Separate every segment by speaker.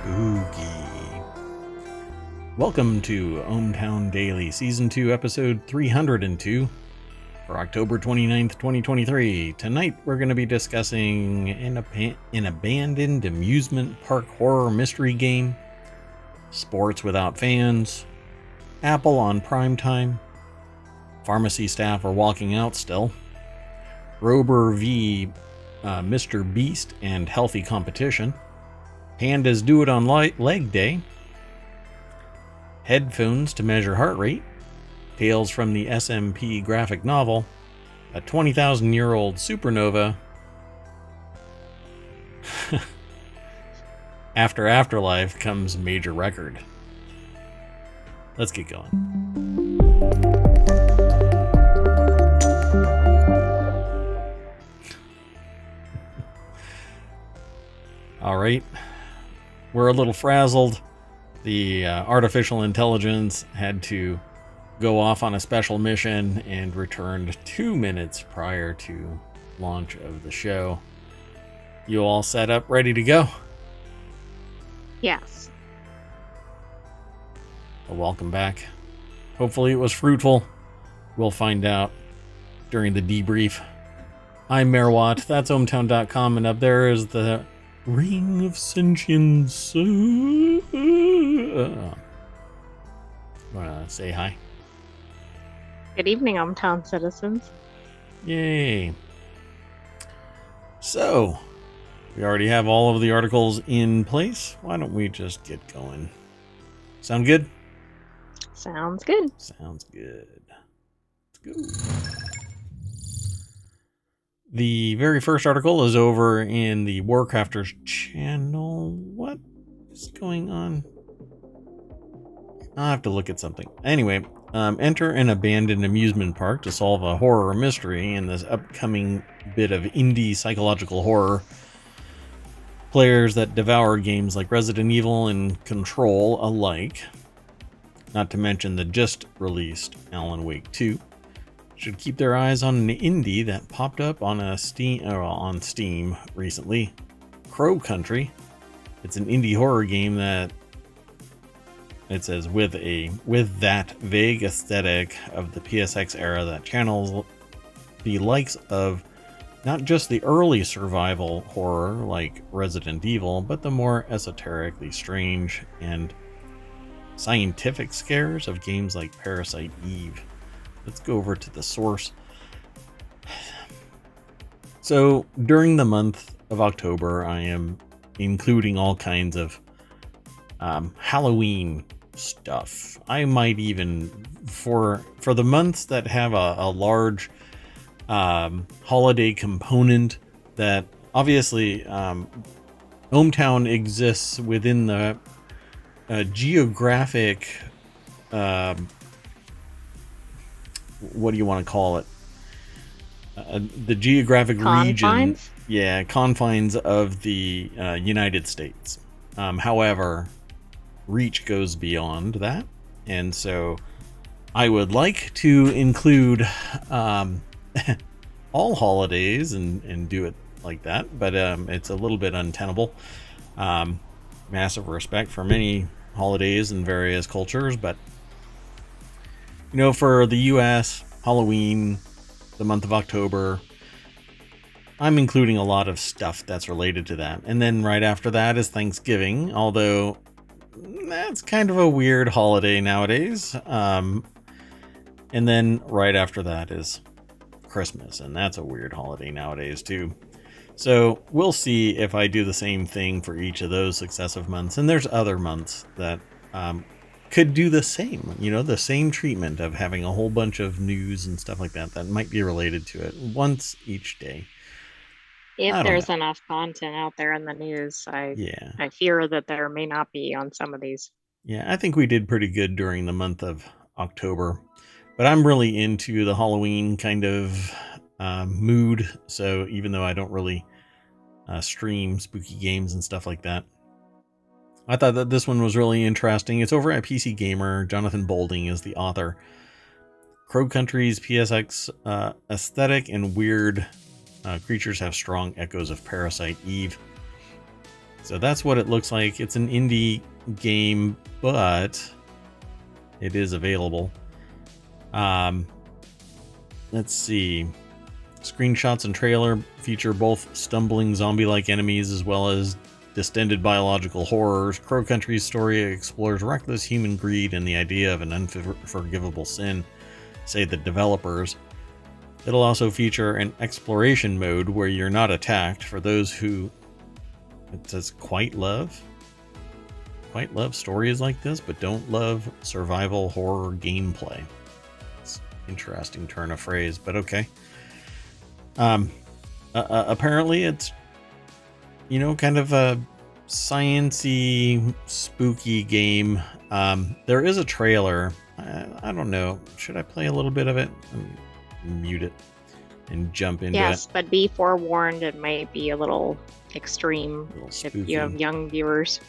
Speaker 1: spooky. Welcome to ohmTown Daily, Season 2, Episode 302 for October 29th, 2023. Tonight we're going to be discussing an abandoned amusement park horror mystery game, sports without fans, Apple on prime time, pharmacy staff are walking out still, Rober v. MrBeast and healthy competition, Pandas do it on leg day, headphones to measure heart rate, tales from the SMP Graphic Novel, a 20,000-year-old supernova, after Afterlife comes major record. Let's get going. All right. We're a little frazzled. The artificial intelligence had to go off on a special mission and returned 2 minutes prior to launch of the show. You all set up, ready to go?
Speaker 2: Yes.
Speaker 1: Well, welcome back. Hopefully it was fruitful. We'll find out during the debrief. I'm Merwatt. That's ohmTown.com, and up there is the Ring of Sentience. Wanna say hi?
Speaker 2: Good evening, ohmTown citizens.
Speaker 1: Yay. So, we already have all of the articles in place. Why don't we just get going? Sound good?
Speaker 2: Sounds good.
Speaker 1: Sounds good. Let's go. The very first article is over in the Warcrafters channel. What is going on? I'll have to look at something. Anyway, enter an abandoned amusement park to solve a horror mystery in this upcoming bit of indie psychological horror. Players that devour games like Resident Evil and Control alike, not to mention the just released Alan Wake 2, should keep their eyes on an indie that popped up on Steam recently. Crow Country. It's an indie horror game that it says with that vague aesthetic of the PSX era that channels the likes of not just the early survival horror like Resident Evil, but the more esoterically strange and scientific scares of games like Parasite Eve. Let's go over to the source. So during the month of October, I am including all kinds of Halloween stuff. I might even, for the months that have a large holiday component, that obviously ohmTown exists within the geographic what do you want to call it? The geographic region. Yeah, confines of the United States. However, reach goes beyond that. And so I would like to include all holidays and do it like that. But it's a little bit untenable. Massive respect for many holidays in various cultures, but you know, for the US, Halloween, the month of October, I'm including a lot of stuff that's related to that. And then right after that is Thanksgiving, although that's kind of a weird holiday nowadays. And then right after that is Christmas, and that's a weird holiday nowadays too. So we'll see if I do the same thing for each of those successive months. And there's other months that could do the same, you know, the same treatment of having a whole bunch of news and stuff like that might be related to it once each day.
Speaker 2: If there's enough content out there in the news, I fear that there may not be on some of these.
Speaker 1: Yeah, I think we did pretty good during the month of October, but I'm really into the Halloween kind of mood. So even though I don't really stream spooky games and stuff like that, I thought that this one was really interesting. It's over at PC Gamer. Jonathan Bolding is the author. Crow Country's PSX aesthetic and weird creatures have strong echoes of Parasite Eve. So that's what it looks like. It's an indie game, but it is available. Let's see. Screenshots and trailer feature both stumbling zombie-like enemies as well as distended biological horrors. Crow Country's story explores reckless human greed and the idea of an unforgivable sin, say the developers. It'll also feature an exploration mode where you're not attacked for those who, it says, quite love stories like this, but don't love survival horror gameplay. It's an interesting turn of phrase, but okay. Apparently it's, kind of a science-y, spooky game. There is a trailer. I don't know. Should I play a little bit of it? Mute it and jump into it.
Speaker 2: Yes, but be forewarned, it might be a little extreme if you have young viewers.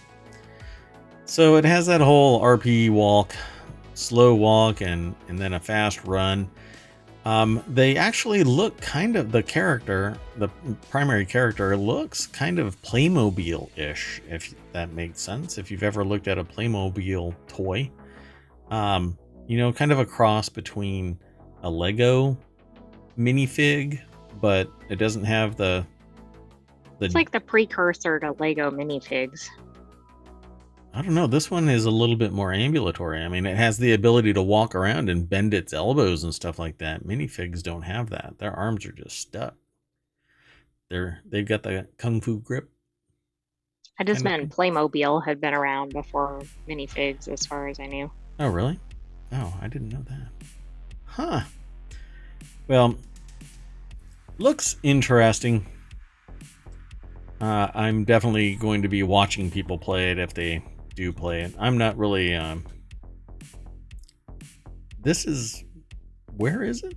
Speaker 1: So it has that whole RP walk, slow walk, and then a fast run. They actually look kind of, the primary character looks kind of Playmobil-ish, if that makes sense. If you've ever looked at a Playmobil toy, kind of a cross between a Lego minifig, but it doesn't have the...
Speaker 2: It's like the precursor to Lego minifigs.
Speaker 1: I don't know. This one is a little bit more ambulatory. I mean, it has the ability to walk around and bend its elbows and stuff like that. Minifigs don't have that. Their arms are just stuck. They've got the kung fu grip.
Speaker 2: I just meant Playmobil had been around before minifigs, as far as I knew.
Speaker 1: Oh, really? Oh, I didn't know that. Huh. Well, looks interesting. I'm definitely going to be watching people play it if they do play it. I'm not really, this is, where is it?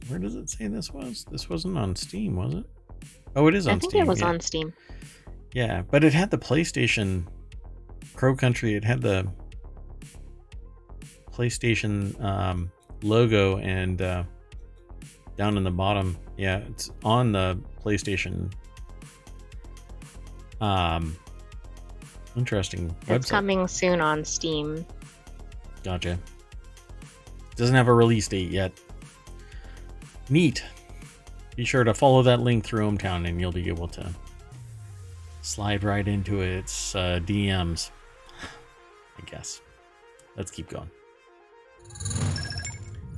Speaker 1: Where does it say this was? This wasn't on Steam, was it? Oh, it is on Steam.
Speaker 2: I think it was on Steam.
Speaker 1: Yeah, but it had the PlayStation Crow Country. It had the PlayStation logo, and down in the bottom, yeah, it's on the PlayStation. Interesting website.
Speaker 2: It's coming soon on Steam.
Speaker 1: Gotcha. Doesn't have a release date yet. Neat. Be sure to follow that link through ohmTown and you'll be able to slide right into its DMs, I guess. Let's keep going.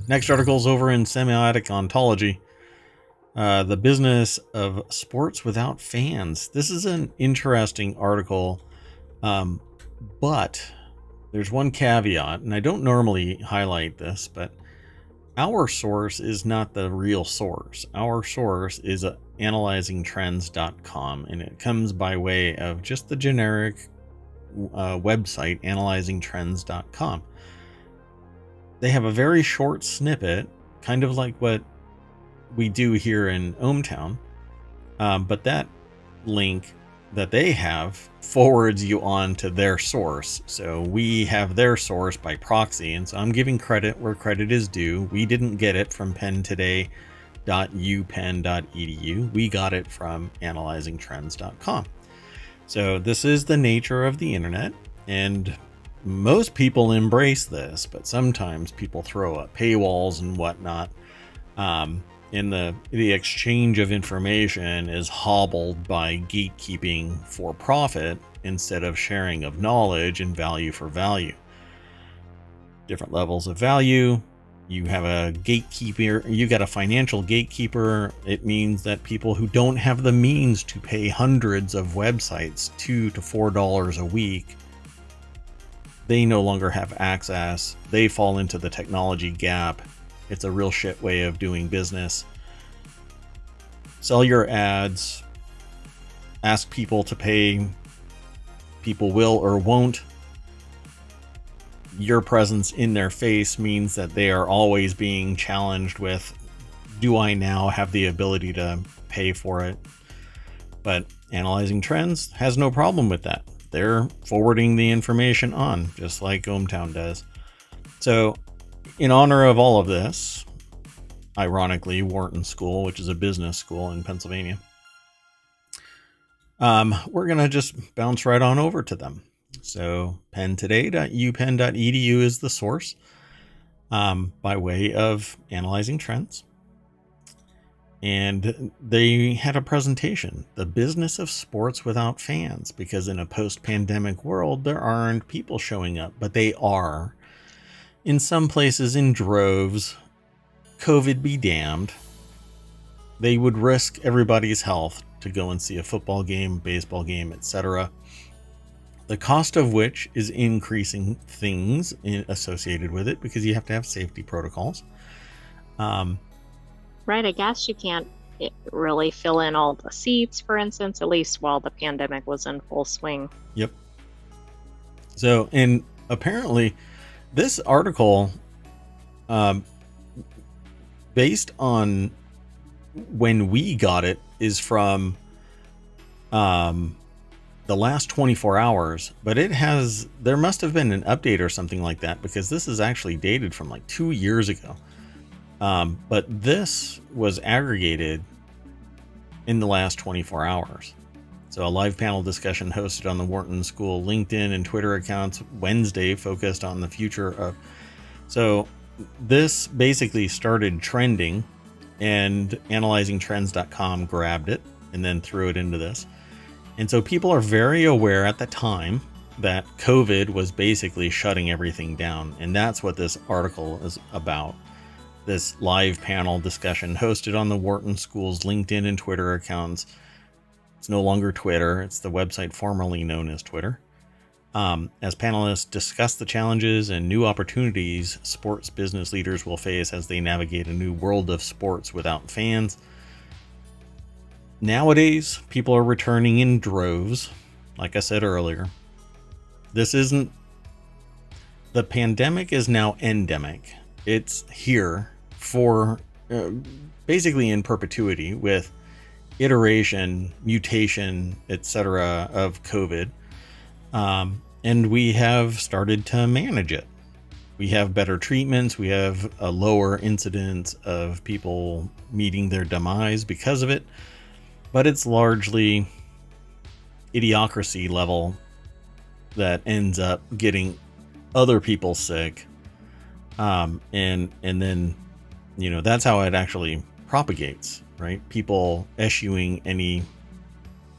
Speaker 1: Next article is over in Semiotic Ontology. The business of sports without fans. This is an interesting article, but there's one caveat, and I don't normally highlight this, but our source is not the real source. Our source is analyzingtrends.com, and it comes by way of just the generic website, analyzingtrends.com. They have a very short snippet, kind of like what we do here in ohmTown, but that link that they have forwards you on to their source. So we have their source by proxy, and so I'm giving credit where credit is due. We didn't get it from pentoday.upenn.edu. We got it from analyzingtrends.com. So this is the nature of the internet, and most people embrace this, but sometimes people throw up paywalls and whatnot. And the exchange of information is hobbled by gatekeeping for profit instead of sharing of knowledge and value for value. Different levels of value. You have a gatekeeper, you got a financial gatekeeper. It means that people who don't have the means to pay hundreds of websites $2 to $4 a week, they no longer have access. They fall into the technology gap. It's a real shit way of doing business. Sell your ads. Ask people to pay. People will or won't. Your presence in their face means that they are always being challenged with, do I now have the ability to pay for it? But Analyzing Trends has no problem with that. They're forwarding the information on, just like ohmTown does. So, in honor of all of this, ironically, Wharton School, which is a business school in Pennsylvania, We're going to just bounce right on over to them. So penntoday.upenn.edu is the source by way of analyzing trends. And they had a presentation, The Business of Sports Without Fans, because in a post-pandemic world, there aren't people showing up, but they are. In some places in droves, COVID be damned. They would risk everybody's health to go and see a football game, baseball game, etc. The cost of which is increasing things associated with it because you have to have safety protocols.
Speaker 2: Right, I guess you can't really fill in all the seats, for instance, at least while the pandemic was in full swing.
Speaker 1: Yep. So, and apparently this article, based on when we got it, is from the last 24 hours, but there must have been an update or something like that, because this is actually dated from like 2 years ago. But this was aggregated in the last 24 hours. So a live panel discussion hosted on the Wharton School LinkedIn and Twitter accounts Wednesday focused on the future of... So this basically started trending, and analyzingtrends.com grabbed it and then threw it into this. And so people are very aware at the time that COVID was basically shutting everything down. And that's what this article is about. This live panel discussion hosted on the Wharton School's LinkedIn and Twitter accounts. It's no longer Twitter. It's the website formerly known as Twitter. As panelists discuss the challenges and new opportunities sports business leaders will face as they navigate a new world of sports without fans. Nowadays, people are returning in droves. Like I said earlier, the pandemic is now endemic. It's here for basically in perpetuity, with iteration, mutation, etc. of COVID. And we have started to manage it. We have better treatments. We have a lower incidence of people meeting their demise because of it. But it's largely idiocracy level that ends up getting other people sick. And then, that's how it actually propagates, right? People eschewing any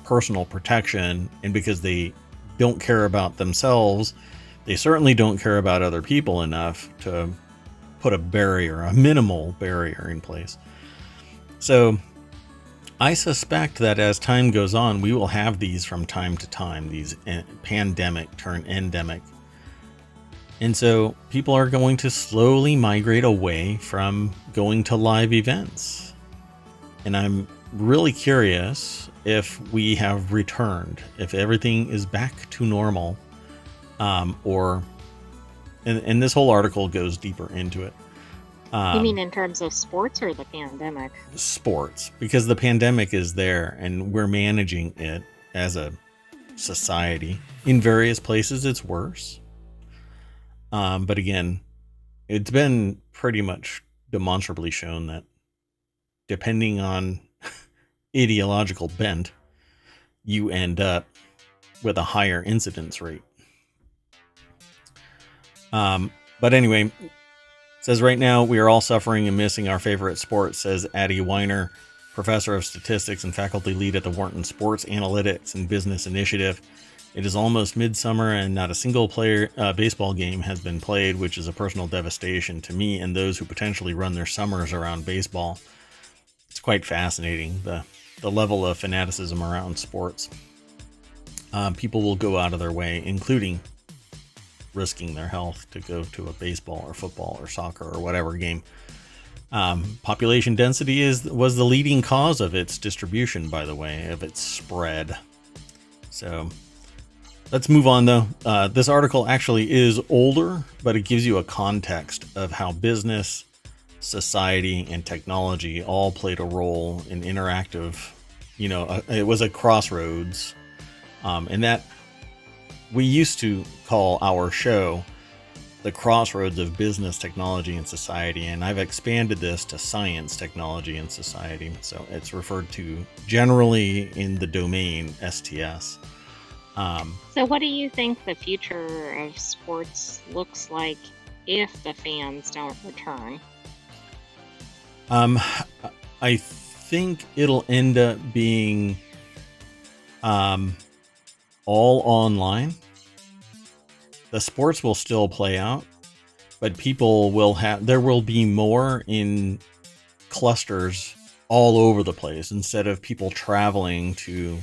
Speaker 1: personal protection, and because they don't care about themselves, they certainly don't care about other people enough to put a minimal barrier in place. So I suspect that as time goes on, we will have these from time to time, these pandemic turn endemic. And so people are going to slowly migrate away from going to live events. And I'm really curious if we have returned, if everything is back to normal, and this whole article goes deeper into it.
Speaker 2: You mean in terms of sports or the pandemic?
Speaker 1: Sports, because the pandemic is there and we're managing it as a society. In various places, it's worse. But again, it's been pretty much demonstrably shown that depending on ideological bent, you end up with a higher incidence rate. But anyway, it says right now we are all suffering and missing our favorite sport, says Addie Weiner, professor of statistics and faculty lead at the Wharton Sports Analytics and Business Initiative. It is almost midsummer and not a single baseball game has been played, which is a personal devastation to me and those who potentially run their summers around baseball. It's quite fascinating, the level of fanaticism around sports. People will go out of their way, including risking their health, to go to a baseball or football or soccer or whatever game. Population density was the leading cause of its distribution, by the way, of its spread. So let's move on, though. This article actually is older, but it gives you a context of how business, society, and technology all played a role in interactive. It was a crossroads, and that we used to call our show the crossroads of business, technology, and society, and I've expanded this to science, technology, and society. So it's referred to generally in the domain STS.
Speaker 2: So what do you think the future of sports looks like if the fans don't return?
Speaker 1: I think it'll end up being all online. The sports will still play out, but people will there will be more in clusters all over the place instead of people traveling to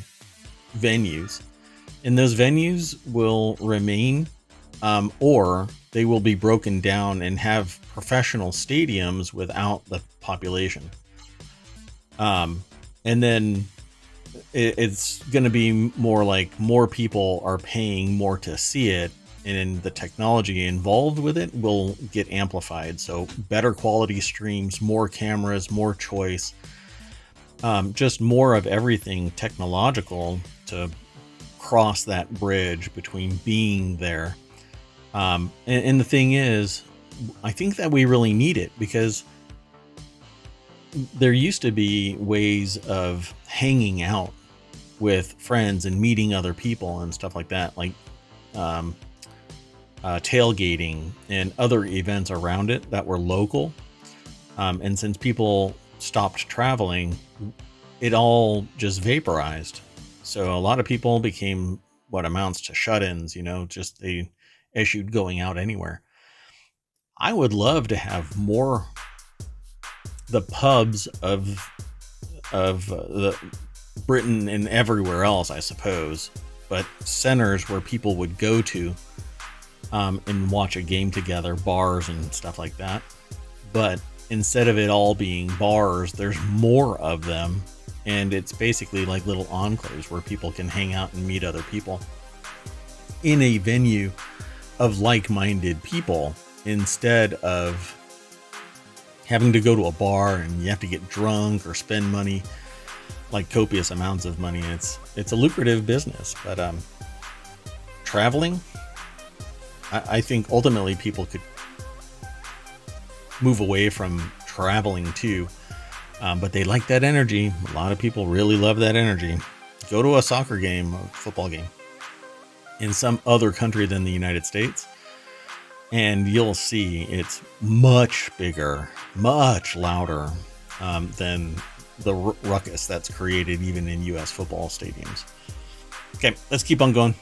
Speaker 1: venues. And those venues will remain, or they will be broken down and have professional stadiums without the population. And then it's going to be more like more people are paying more to see it, and the technology involved with it will get amplified. So better quality streams, more cameras, more choice, just more of everything technological to cross that bridge between being there. And the thing is, I think that we really need it, because there used to be ways of hanging out with friends and meeting other people and stuff like that, like tailgating and other events around it that were local. And since people stopped traveling, it all just vaporized. So a lot of people became what amounts to shut-ins, just they issued going out anywhere. I would love to have more the pubs of the Britain and everywhere else, I suppose, but centers where people would go to and watch a game together, bars and stuff like that. But instead of it all being bars, there's more of them, and it's basically like little enclaves where people can hang out and meet other people in a venue of like-minded people, instead of having to go to a bar and you have to get drunk or spend money, like copious amounts of money. It's a lucrative business, but traveling, I think ultimately people could move away from traveling too, but they like that energy. A lot of people really love that energy. Go to a soccer game, a football game in some other country than the United States, and you'll see it's much bigger, much louder than the ruckus that's created even in US football stadiums. Okay, let's keep on going.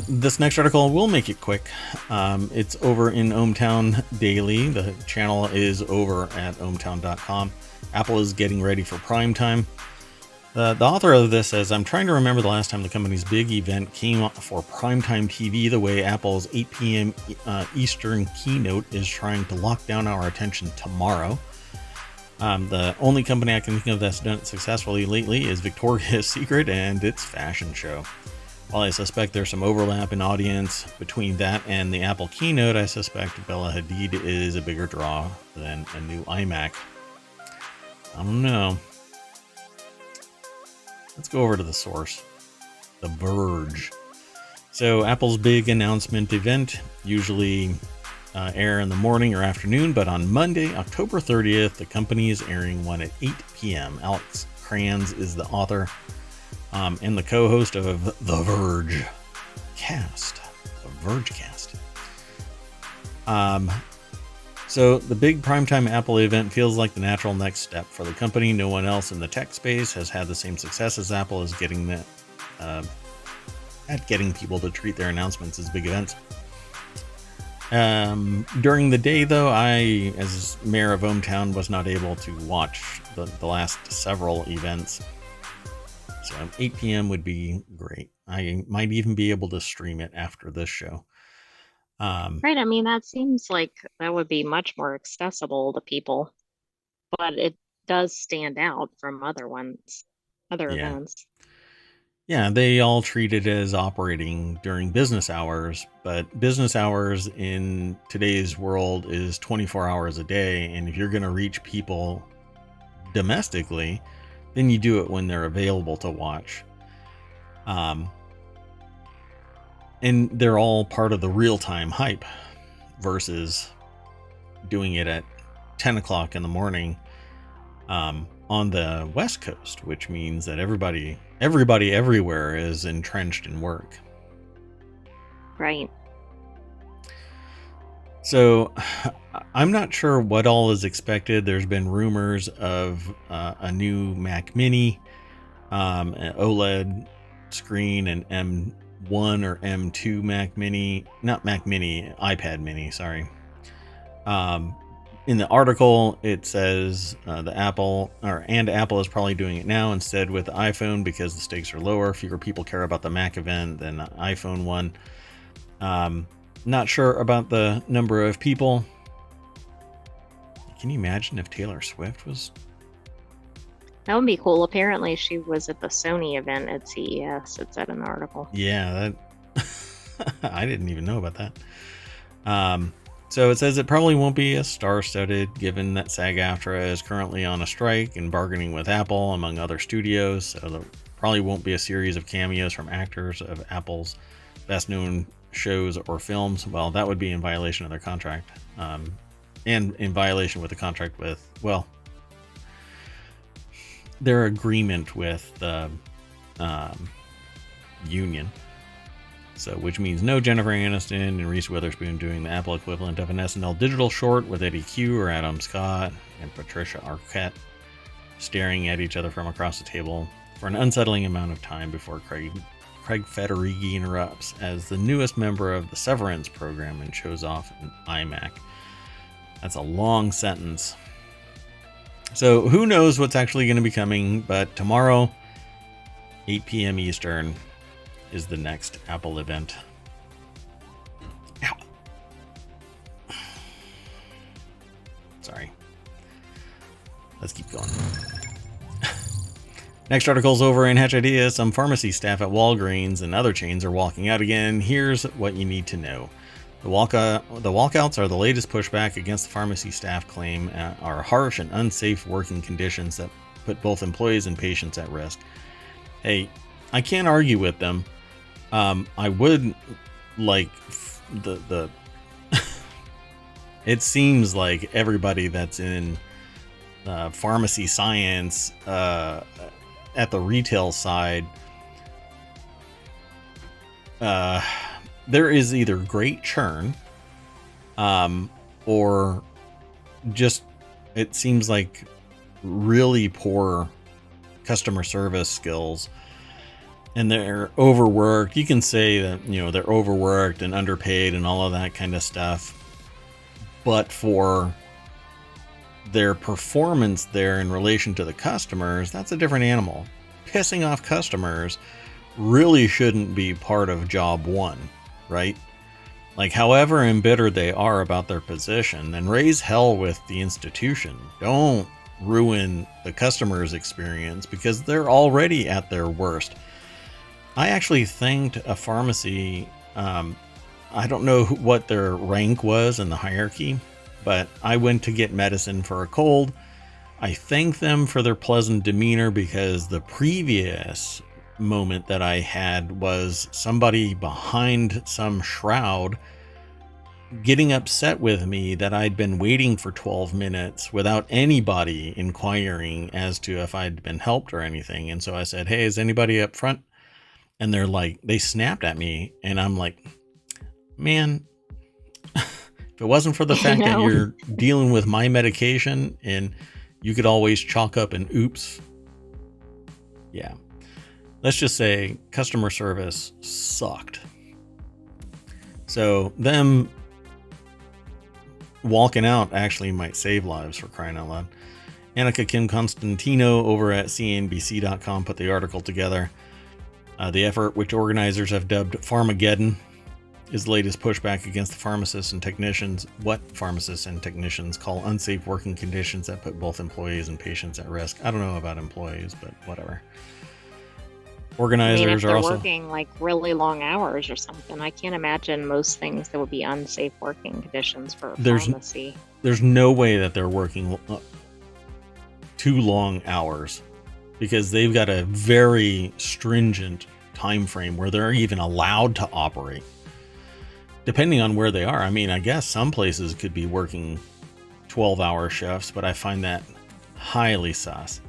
Speaker 1: This next article, we'll make it quick. It's over in ohmTown Daily. The channel is over at ohmTown.com. Apple is getting ready for prime time. The author of this says, I'm trying to remember the last time the company's big event came for primetime TV the way Apple's 8 p.m. Eastern keynote is trying to lock down our attention tomorrow. The only company I can think of that's done it successfully lately is Victoria's Secret and its fashion show. While I suspect there's some overlap in audience between that and the Apple keynote, I suspect Bella Hadid is a bigger draw than a new iMac. I don't know. Let's go over to the source, The Verge. So Apple's big announcement event usually air in the morning or afternoon, but on Monday, October 30th, the company is airing one at 8 p.m. Alex Kranz is the author and the co-host of The Verge Cast. The Verge Cast. So the big primetime Apple event feels like the natural next step for the company. No one else in the tech space has had the same success as Apple is getting that at getting people to treat their announcements as big events. During the day, though, I, as mayor of ohmTown, was not able to watch the last several events. So 8 p.m. would be great. I might even be able to stream it after this show.
Speaker 2: Right. I mean, that seems like that would be much more accessible to people, but it does stand out from other events.
Speaker 1: Yeah, they all treat it as operating during business hours, but business hours in today's world is 24 hours a day. And if you're going to reach people domestically, then you do it when they're available to watch. and they're all part of the real-time hype versus doing it at 10 o'clock in the morning on the West Coast, which means that everybody everywhere is entrenched in work.
Speaker 2: Right.
Speaker 1: So I'm not sure what all is expected. There's been rumors of a new Mac Mini, an OLED screen, an M1 or M2 Mac Mini, not Mac Mini, iPad Mini, sorry. In the article, it says Apple is probably doing it now instead with the iPhone because the stakes are lower. Fewer people care about the Mac event than the iPhone one. Not sure about the number of people. Can you imagine if Taylor Swift was?
Speaker 2: That would be cool. Apparently, she was at the Sony event at CES. It said in the article.
Speaker 1: Yeah, that I didn't even know about that. So it says it probably won't be as star-studded, given that SAG-AFTRA is currently on a strike and bargaining with Apple, among other studios. So there probably won't be a series of cameos from actors of Apple's best-known shows or films. Well, that would be in violation of their contract, and in violation with the contract with, well, their agreement with the union. So, which means no Jennifer Aniston and Reese Witherspoon doing the Apple equivalent of an SNL digital short with Eddie Q or Adam Scott and Patricia Arquette staring at each other from across the table for an unsettling amount of time before Craig Federighi interrupts as the newest member of the Severance program and shows off an iMac. That's a long sentence. So who knows what's actually going to be coming, but tomorrow, 8 p.m. Eastern, is the next Apple event. Ow. Sorry. Let's keep going. Next article's over in Hatch Ideas. Some pharmacy staff at Walgreens and other chains are walking out again. Here's what you need to know. The walkouts are the latest pushback against the pharmacy staff claim are harsh and unsafe working conditions that put both employees and patients at risk. Hey, I can't argue with them. I would like the it seems like everybody that's in pharmacy science at the retail side, there is either great churn or just it seems like really poor customer service skills. And they're overworked. You can say that, they're overworked and underpaid and all of that kind of stuff. But for their performance there in relation to the customers, that's a different animal. Pissing off customers really shouldn't be part of job one, right? Like, however embittered they are about their position, then raise hell with the institution. Don't ruin the customer's experience because they're already at their worst. I actually thanked a pharmacy. I don't know what their rank was in the hierarchy, but I went to get medicine for a cold. I thanked them for their pleasant demeanor because the previous moment that I had was somebody behind some shroud getting upset with me that I'd been waiting for 12 minutes without anybody inquiring as to if I'd been helped or anything. And so I said, "Hey, is anybody up front?" And they're like, they snapped at me, and I'm like, man, if it wasn't for the fact that you're dealing with my medication and you could always chalk up an oops. Yeah. Let's just say customer service sucked. So them walking out actually might save lives, for crying out loud. Annika Kim Constantino over at CNBC.com put the article together. The effort, which organizers have dubbed Pharmageddon, is the latest pushback against the pharmacists and technicians. What pharmacists and technicians call unsafe working conditions that put both employees and patients at risk. I don't know about employees, but whatever. Organizers
Speaker 2: if they're
Speaker 1: are also
Speaker 2: working like really long hours or something. I can't imagine most things that would be unsafe working conditions for a pharmacy.
Speaker 1: There's no way that they're working too long hours because they've got a very stringent time frame where they're even allowed to operate, depending on where they are. I mean, I guess some places could be working 12-hour shifts, but I find that highly sus.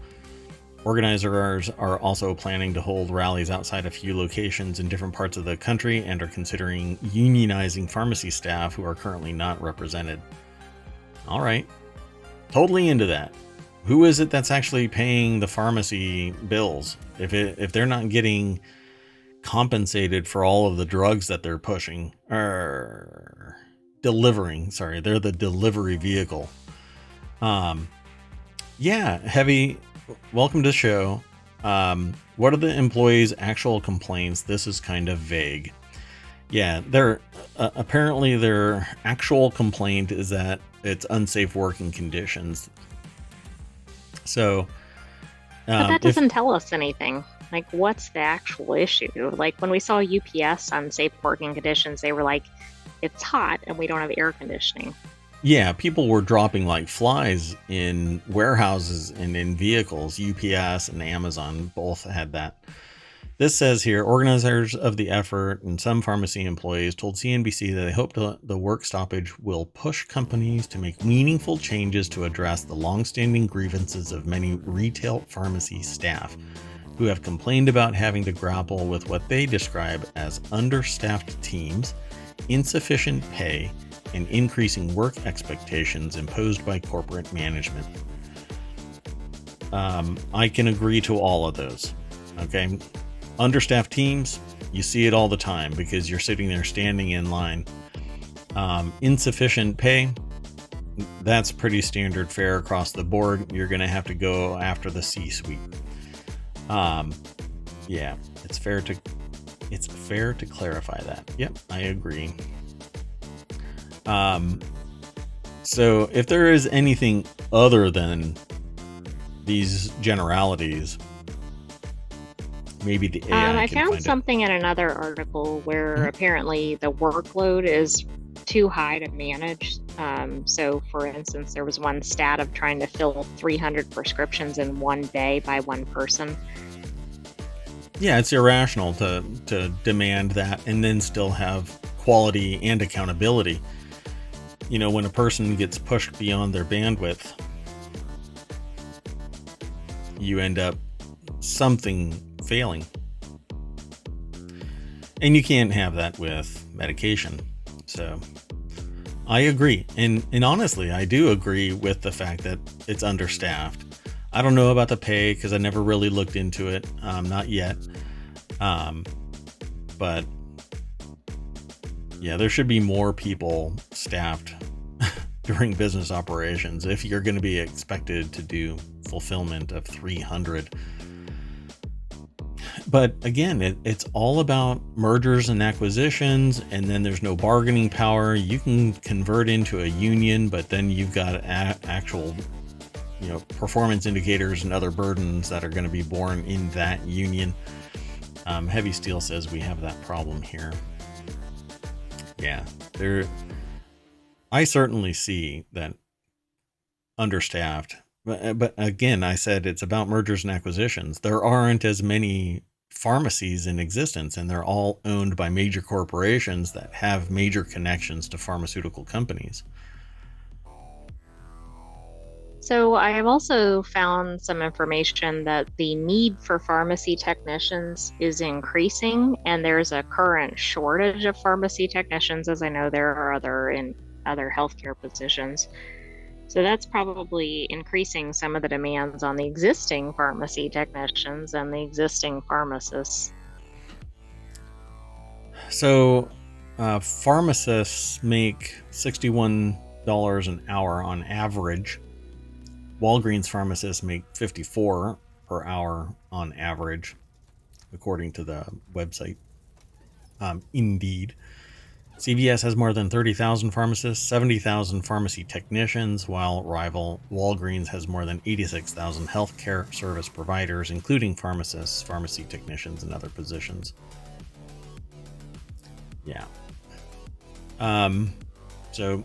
Speaker 1: Organizers are also planning to hold rallies outside a few locations in different parts of the country and are considering unionizing pharmacy staff who are currently not represented. All right. Totally into that. Who is it that's actually paying the pharmacy bills? If they're not getting compensated for all of the drugs that they're pushing or delivering, sorry, they're the delivery vehicle. Yeah, Heavy, welcome to the show. What are the employees' actual complaints? This is kind of vague. Yeah, apparently their actual complaint is that it's unsafe working conditions. So,
Speaker 2: but that doesn't tell us anything. Like, what's the actual issue? Like, when we saw UPS unsafe working conditions, they were like, it's hot and we don't have air conditioning.
Speaker 1: Yeah, people were dropping like flies in warehouses and in vehicles. UPS and Amazon both had that. This says here, organizers of the effort and some pharmacy employees told CNBC that they hope the work stoppage will push companies to make meaningful changes to address the longstanding grievances of many retail pharmacy staff who have complained about having to grapple with what they describe as understaffed teams, insufficient pay, and increasing work expectations imposed by corporate management. I can agree to all of those. Okay. Understaffed teams, you see it all the time because you're sitting there standing in line. Insufficient pay, that's pretty standard fare across the board. You're going to have to go after the C-suite. Yeah, it's fair to clarify that. Yep, I agree. So if there is anything other than these generalities, maybe the AI
Speaker 2: I found something in another article where apparently the workload is too high to manage. So for instance, there was one stat of trying to fill 300 prescriptions in one day by one person.
Speaker 1: Yeah, it's irrational to demand that and then still have quality and accountability. You know, when a person gets pushed beyond their bandwidth, you end up something failing. And you can't have that with medication. So I agree. And honestly, I do agree with the fact that it's understaffed. I don't know about the pay because I never really looked into it. Not yet. But yeah, there should be more people staffed during business operations if you're going to be expected to do fulfillment of 300. But again, it's all about mergers and acquisitions, and then there's no bargaining power. You can convert into a union, but then you've got actual, performance indicators and other burdens that are going to be borne in that union. Heavy Steel says we have that problem here. Yeah, I certainly see that understaffed. But again, I said it's about mergers and acquisitions. There aren't as many pharmacies in existence, and they're all owned by major corporations that have major connections to pharmaceutical companies.
Speaker 2: So I have also found some information that the need for pharmacy technicians is increasing, and there's a current shortage of pharmacy technicians, as I know there are other healthcare positions. So that's probably increasing some of the demands on the existing pharmacy technicians and the existing pharmacists.
Speaker 1: So pharmacists make $61 an hour on average. Walgreens pharmacists make $54 per hour on average, according to the website. Indeed. CVS has more than 30,000 pharmacists, 70,000 pharmacy technicians, while rival Walgreens has more than 86,000 healthcare service providers, including pharmacists, pharmacy technicians, and other positions. Yeah. So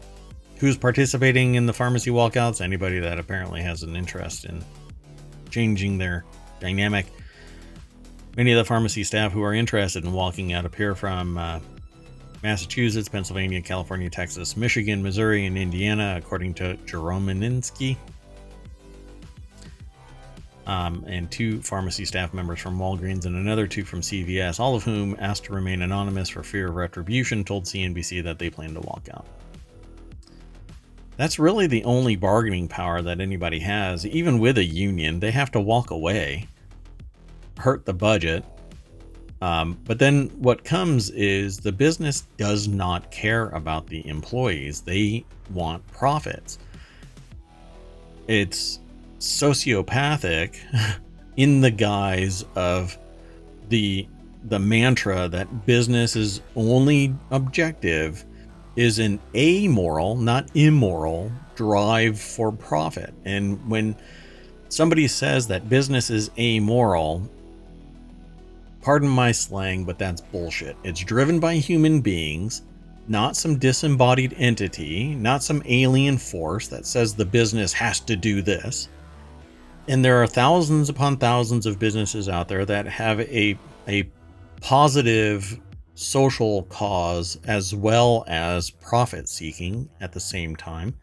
Speaker 1: who's participating in the pharmacy walkouts? Anybody that apparently has an interest in changing their dynamic. Many of the pharmacy staff who are interested in walking out appear from Massachusetts, Pennsylvania, California, Texas, Michigan, Missouri, and Indiana, according to Jerome Mininsky. And 2 pharmacy staff members from Walgreens and another 2 from CVS, all of whom asked to remain anonymous for fear of retribution, told CNBC that they plan to walk out. That's really the only bargaining power that anybody has. Even with a union, they have to walk away, hurt the budget. But then what comes is the business does not care about the employees. They want profits. It's sociopathic in the guise of the mantra that business's only objective is an amoral, not immoral, drive for profit. And when somebody says that business is amoral, pardon my slang, but that's bullshit. It's driven by human beings, not some disembodied entity, not some alien force that says the business has to do this. And there are thousands upon thousands of businesses out there that have a positive social cause as well as profit seeking at the same time.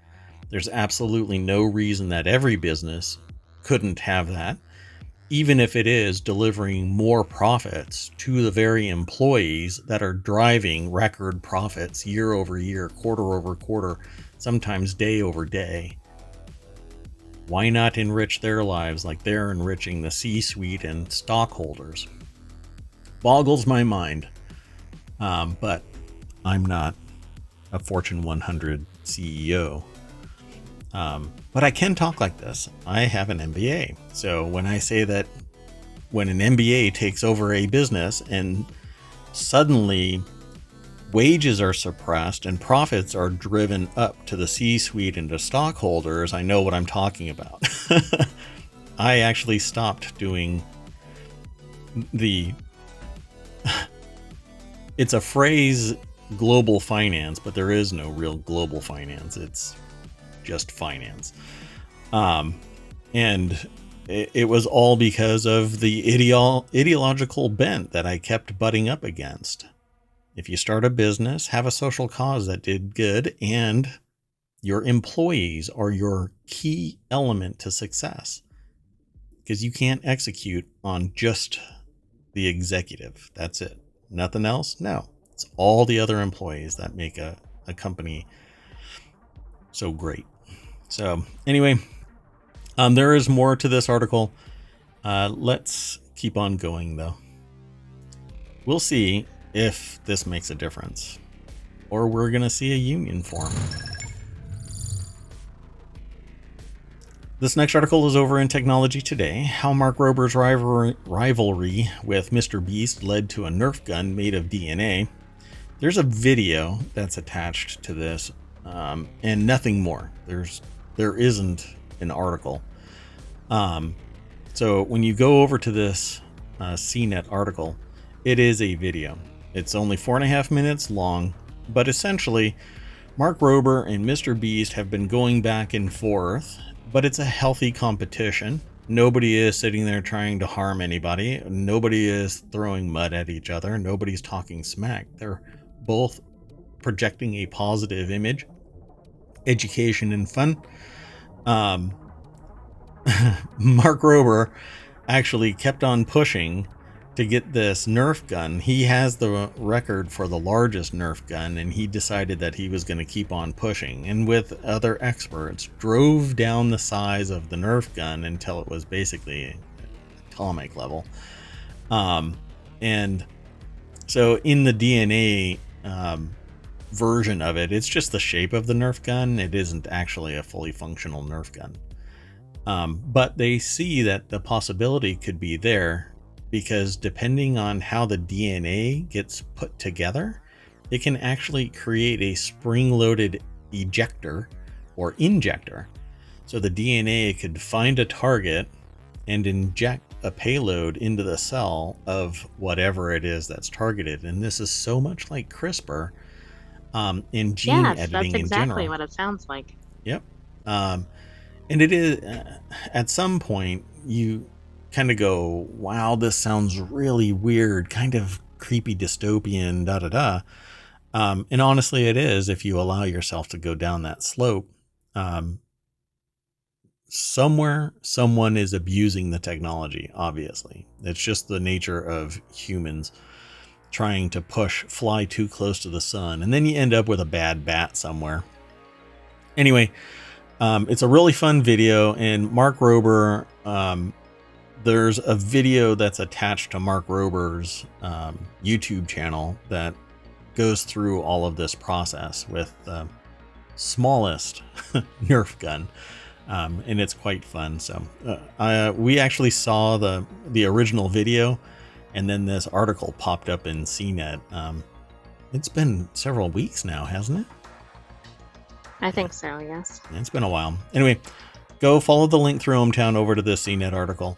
Speaker 1: There's absolutely no reason that every business couldn't have that, even if it is delivering more profits to the very employees that are driving record profits year over year, quarter over quarter, sometimes day over day. Why not enrich their lives like they're enriching the C-suite and stockholders? Boggles my mind. But I'm not a Fortune 100 CEO. But I can talk like this. I have an MBA. So when I say that when an MBA takes over a business and suddenly wages are suppressed and profits are driven up to the C-suite and to stockholders, I know what I'm talking about. I actually stopped doing it's a phrase, global finance, but there is no real global finance. It's just finance. And it was all because of the ideological bent that I kept butting up against. If you start a business, have a social cause that did good, and your employees are your key element to success. Because you can't execute on just the executive. That's it. Nothing else? No. It's all the other employees that make a company so great. So anyway, there is more to this article. Let's keep on going, though. We'll see if this makes a difference, or we're going to see a union form. This next article is over in Technology Today. How Mark Rober's rivalry with MrBeast led to a Nerf gun made of DNA. There's a video that's attached to this, and nothing more. There isn't an article. So when you go over to this CNET article, it is a video. It's only 4.5 minutes long, but essentially Mark Rober and MrBeast have been going back and forth, but it's a healthy competition. Nobody is sitting there trying to harm anybody. Nobody is throwing mud at each other. Nobody's talking smack. They're both projecting a positive image, education and fun. Mark Rober actually kept on pushing to get this Nerf gun. He has the record for the largest Nerf gun, and he decided that he was going to keep on pushing, and with other experts drove down the size of the Nerf gun until it was basically atomic level. And so in the DNA version of it, it's just the shape of the Nerf gun. It isn't actually a fully functional Nerf gun. But they see that the possibility could be there, because depending on how the DNA gets put together, it can actually create a spring-loaded ejector or injector. So the DNA could find a target and inject a payload into the cell of whatever it is that's targeted. And this is so much like CRISPR in gene editing
Speaker 2: that's
Speaker 1: in general.
Speaker 2: exactly what it sounds like.
Speaker 1: Yep. And it is, at some point, you kind of go, wow, this sounds really weird, kind of creepy dystopian, da da da. And honestly, it is if you allow yourself to go down that slope. Somewhere, someone is abusing the technology, obviously. It's just the nature of humans trying to fly too close to the sun. And then you end up with a bad bat somewhere. Anyway, it's a really fun video. And Mark Rober, there's a video that's attached to Mark Rober's YouTube channel that goes through all of this process with the smallest Nerf gun. And it's quite fun. So we actually saw the original video, and then this article popped up in CNET. It's been several weeks now, hasn't it?
Speaker 2: I think so, yes.
Speaker 1: It's been a while. Anyway, go follow the link through ohmTown over to this CNET article.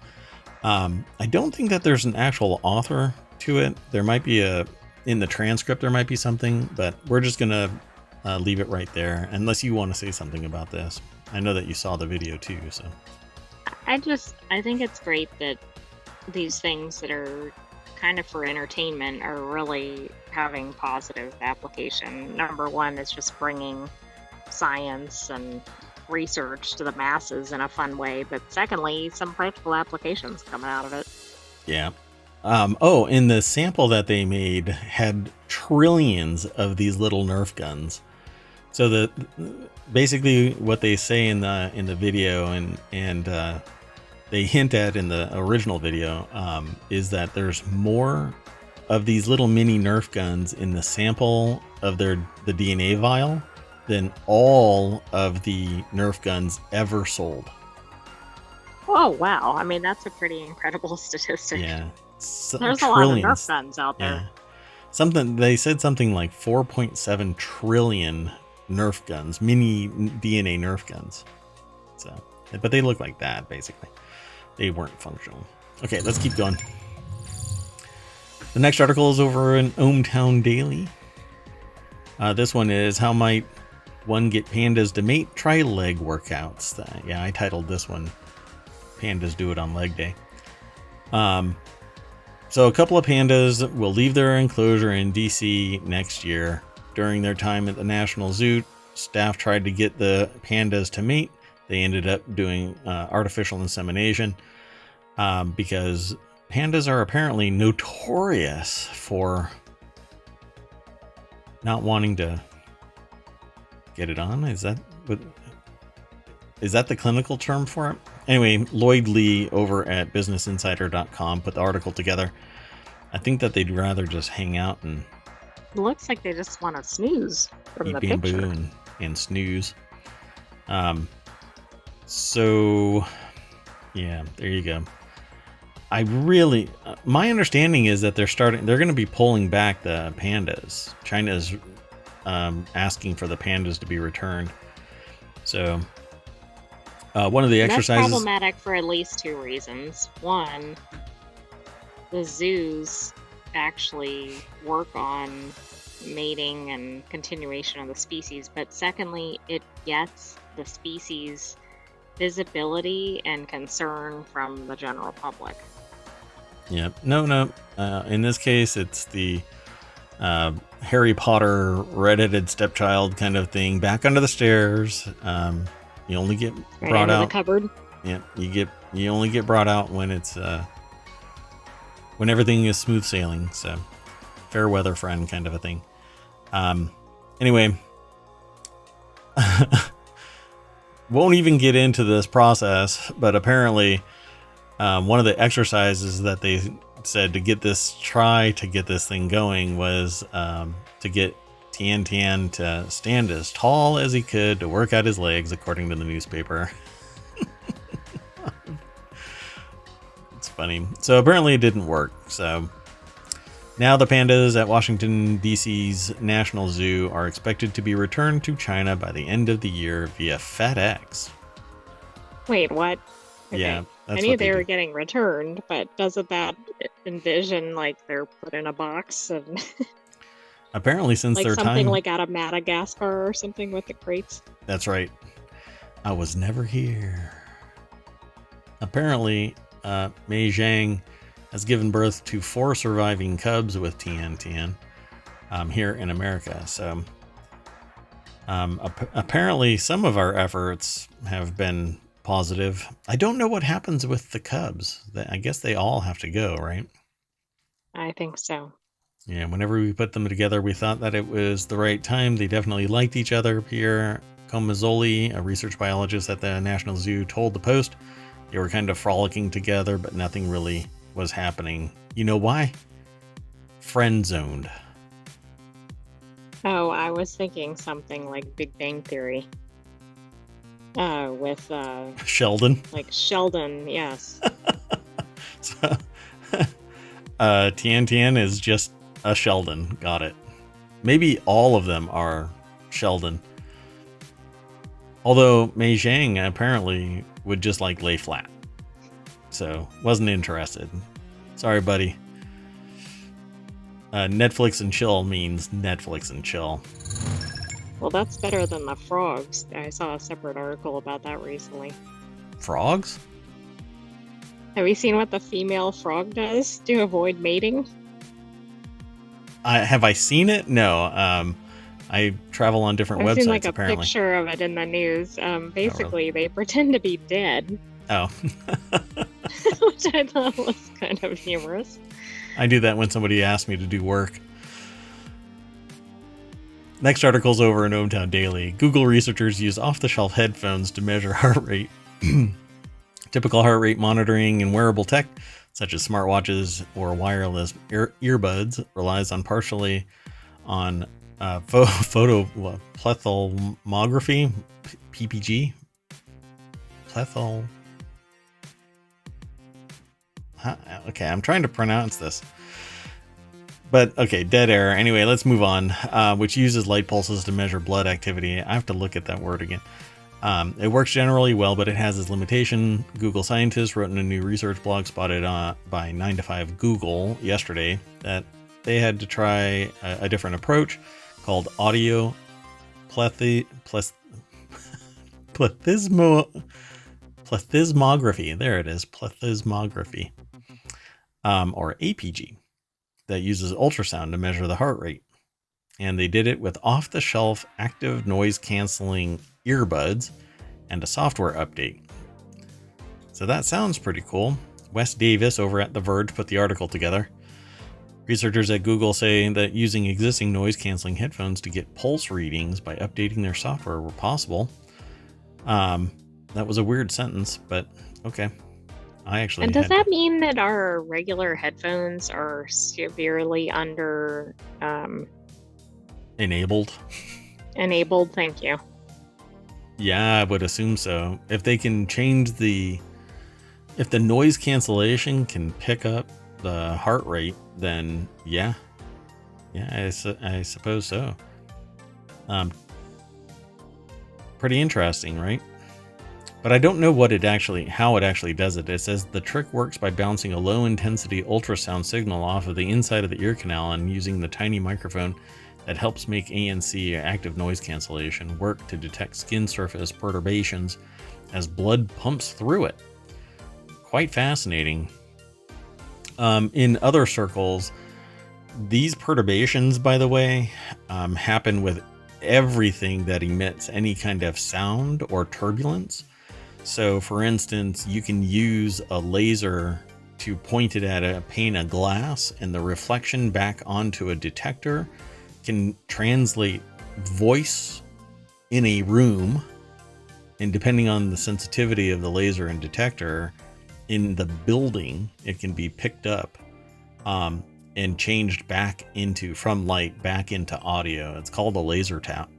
Speaker 1: I don't think that there's an actual author to it. There might be in the transcript, there might be something, but we're just going to leave it right there, unless you want to say something about this. I know that you saw the video too, so.
Speaker 2: I think it's great that these things that are kind of for entertainment are really having positive application. Number one is just bringing science and research to the masses in a fun way, but secondly, some practical applications coming out of it.
Speaker 1: Yeah. And the sample that they made had trillions of these little Nerf guns. So basically what they say in the video and they hint at in the original video is that there's more of these little mini Nerf guns in the sample of the DNA vial than all of the Nerf guns ever sold.
Speaker 2: Oh wow! I mean, that's a pretty incredible statistic.
Speaker 1: Yeah,
Speaker 2: there's a lot of Nerf guns out there.
Speaker 1: Yeah. They said something like 4.7 trillion Nerf guns, mini DNA Nerf guns. So, but they look like that basically. They weren't functional. Okay, let's keep going. The next article is over in ohmTown Daily. This one is how might one get pandas to mate? Try leg workouts. Yeah, I titled this one "Pandas Do It on Leg Day." So a couple of pandas will leave their enclosure in DC next year. During their time at the National Zoo, staff tried to get the pandas to mate. They ended up doing artificial insemination because pandas are apparently notorious for not wanting to get it on. Is that the clinical term for it? Anyway, Lloyd Lee over at businessinsider.com put the article together. I think that they'd rather just hang out and
Speaker 2: it looks like they just want to snooze from the
Speaker 1: bamboo
Speaker 2: picture.
Speaker 1: and snooze. So yeah, there you go. My understanding is that they're going to be pulling back the pandas. China's asking for the pandas to be returned. So one of the exercises,
Speaker 2: that's problematic for at least two reasons. One, the zoos actually work on mating and continuation of the species, but secondly, it gets the species visibility and concern from the general public.
Speaker 1: Yep. No. In this case, it's the Harry Potter redheaded stepchild kind of thing. Back under the stairs. You only get brought out.
Speaker 2: The cupboard.
Speaker 1: Yeah. You only get brought out when it's when everything is smooth sailing. So fair weather friend kind of a thing. Anyway. Won't even get into this process, but apparently one of the exercises that they said to try to get this thing going was to get Tian Tian to stand as tall as he could to work out his legs, according to the newspaper. It's funny. So apparently it didn't work. So now the pandas at Washington, D.C.'s National Zoo are expected to be returned to China by the end of the year via FedEx.
Speaker 2: Wait, what? Okay.
Speaker 1: Yeah.
Speaker 2: I knew they were getting returned, but doesn't that envision like they're put in a box and
Speaker 1: apparently since
Speaker 2: like
Speaker 1: their
Speaker 2: something
Speaker 1: time,
Speaker 2: like out of Madagascar or something with the crates?
Speaker 1: That's right. I was never here. Apparently, Mei Zhang has given birth to 4 surviving cubs with TNTN here in America. So apparently some of our efforts have been positive. I don't know what happens with the cubs. I guess they all have to go, right?
Speaker 2: I think so.
Speaker 1: Yeah, whenever we put them together, we thought that it was the right time. They definitely liked each other. Pierre Comazzoli, a research biologist at the National Zoo, told the Post they were kind of frolicking together, but nothing really was happening. You know why? Friend zoned.
Speaker 2: Oh, I was thinking something like Big Bang Theory. With
Speaker 1: Sheldon.
Speaker 2: like Sheldon, yes.
Speaker 1: So, TNTN is just a Sheldon. Got it. Maybe all of them are Sheldon. Although Mei Zhang apparently would just like lay flat. So wasn't interested. Sorry, buddy. Netflix and chill means Netflix and chill.
Speaker 2: Well, that's better than the frogs. I saw a separate article about that recently.
Speaker 1: Frogs?
Speaker 2: Have you seen what the female frog does to avoid mating?
Speaker 1: Have I seen it? No. I travel on different
Speaker 2: I've
Speaker 1: websites,
Speaker 2: seen like a
Speaker 1: apparently.
Speaker 2: picture of it in the news. Basically, they pretend to be dead,
Speaker 1: Oh.
Speaker 2: which I thought was kind of humorous.
Speaker 1: I do that when somebody asks me to do work. Next article's over in ohmTown Daily. Google researchers use off-the-shelf headphones to measure heart rate. Typical heart rate monitoring in wearable tech, such as smartwatches or wireless earbuds, relies on partially on plethysmography, PPG. Okay, I'm trying to pronounce this. But okay, dead air. Anyway, let's move on. Which uses light pulses to measure blood activity. I have to look at that word again. It works generally well, but it has its limitation. Google scientists wrote in a new research blog spotted by 9to5 Google yesterday that they had to try a different approach called audio plethysmography. There it is, plethysmography, or APG, that uses ultrasound to measure the heart rate. And they did it with off-the-shelf active noise canceling earbuds and a software update. So that sounds pretty cool. Wes Davis over at The Verge put the article together. Researchers at Google say that using existing noise canceling headphones to get pulse readings by updating their software were possible. That was a weird sentence, but okay.
Speaker 2: And does that mean that our regular headphones are severely under
Speaker 1: enabled?
Speaker 2: Enabled, thank you.
Speaker 1: Yeah, I would assume so. If they can change if the noise cancellation can pick up the heart rate, then yeah, I suppose so. Pretty interesting, right? But I don't know how it actually does it. It says the trick works by bouncing a low intensity ultrasound signal off of the inside of the ear canal and using the tiny microphone that helps make ANC, active noise cancellation, work to detect skin surface perturbations as blood pumps through it. Quite fascinating. In other circles, these perturbations, by the way, happen with everything that emits any kind of sound or turbulence. So, for instance, you can use a laser to point it at a pane of glass, and the reflection back onto a detector can translate voice in a room, and depending on the sensitivity of the laser and detector in the building, it can be picked up and changed from light back into audio. It's called a laser tap.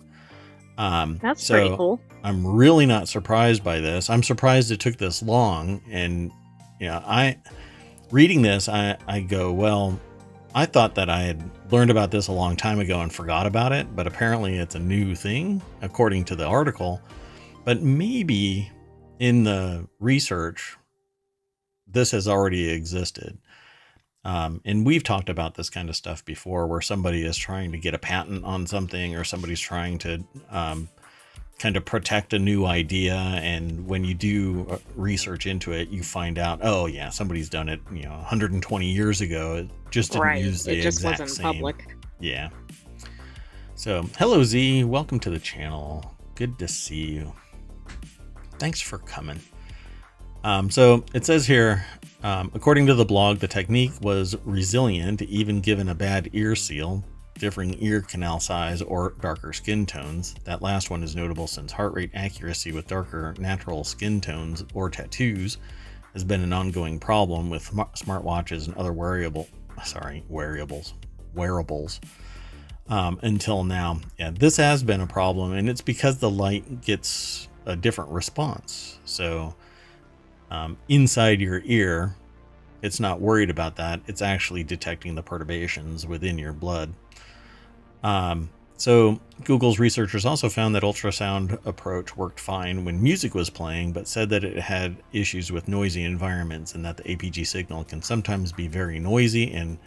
Speaker 2: That's pretty cool.
Speaker 1: I'm really not surprised by this. I'm surprised it took this long. And reading this, I go, well, I thought that I had learned about this a long time ago and forgot about it, but apparently it's a new thing, according to the article. But maybe in the research, this has already existed. And we've talked about this kind of stuff before, where somebody is trying to get a patent on something, or somebody's trying to kind of protect a new idea, and when you do research into it, you find out, oh yeah, somebody's done it 120 years ago. It just didn't
Speaker 2: Right.
Speaker 1: use the
Speaker 2: It just
Speaker 1: exact
Speaker 2: wasn't
Speaker 1: same.
Speaker 2: public.
Speaker 1: Yeah. So hello Z, welcome to the channel. Good to see you. Thanks for coming. So it says here, according to the blog, the technique was resilient even given a bad ear seal, differing ear canal size, or darker skin tones. That last one is notable since heart rate accuracy with darker natural skin tones or tattoos has been an ongoing problem with smartwatches and other wearables until now. Yeah, this has been a problem, and it's because the light gets a different response. So inside your ear, it's not worried about that. It's actually detecting the perturbations within your blood. So Google's researchers also found that ultrasound approach worked fine when music was playing, but said that it had issues with noisy environments and that the APG signal can sometimes be very noisy and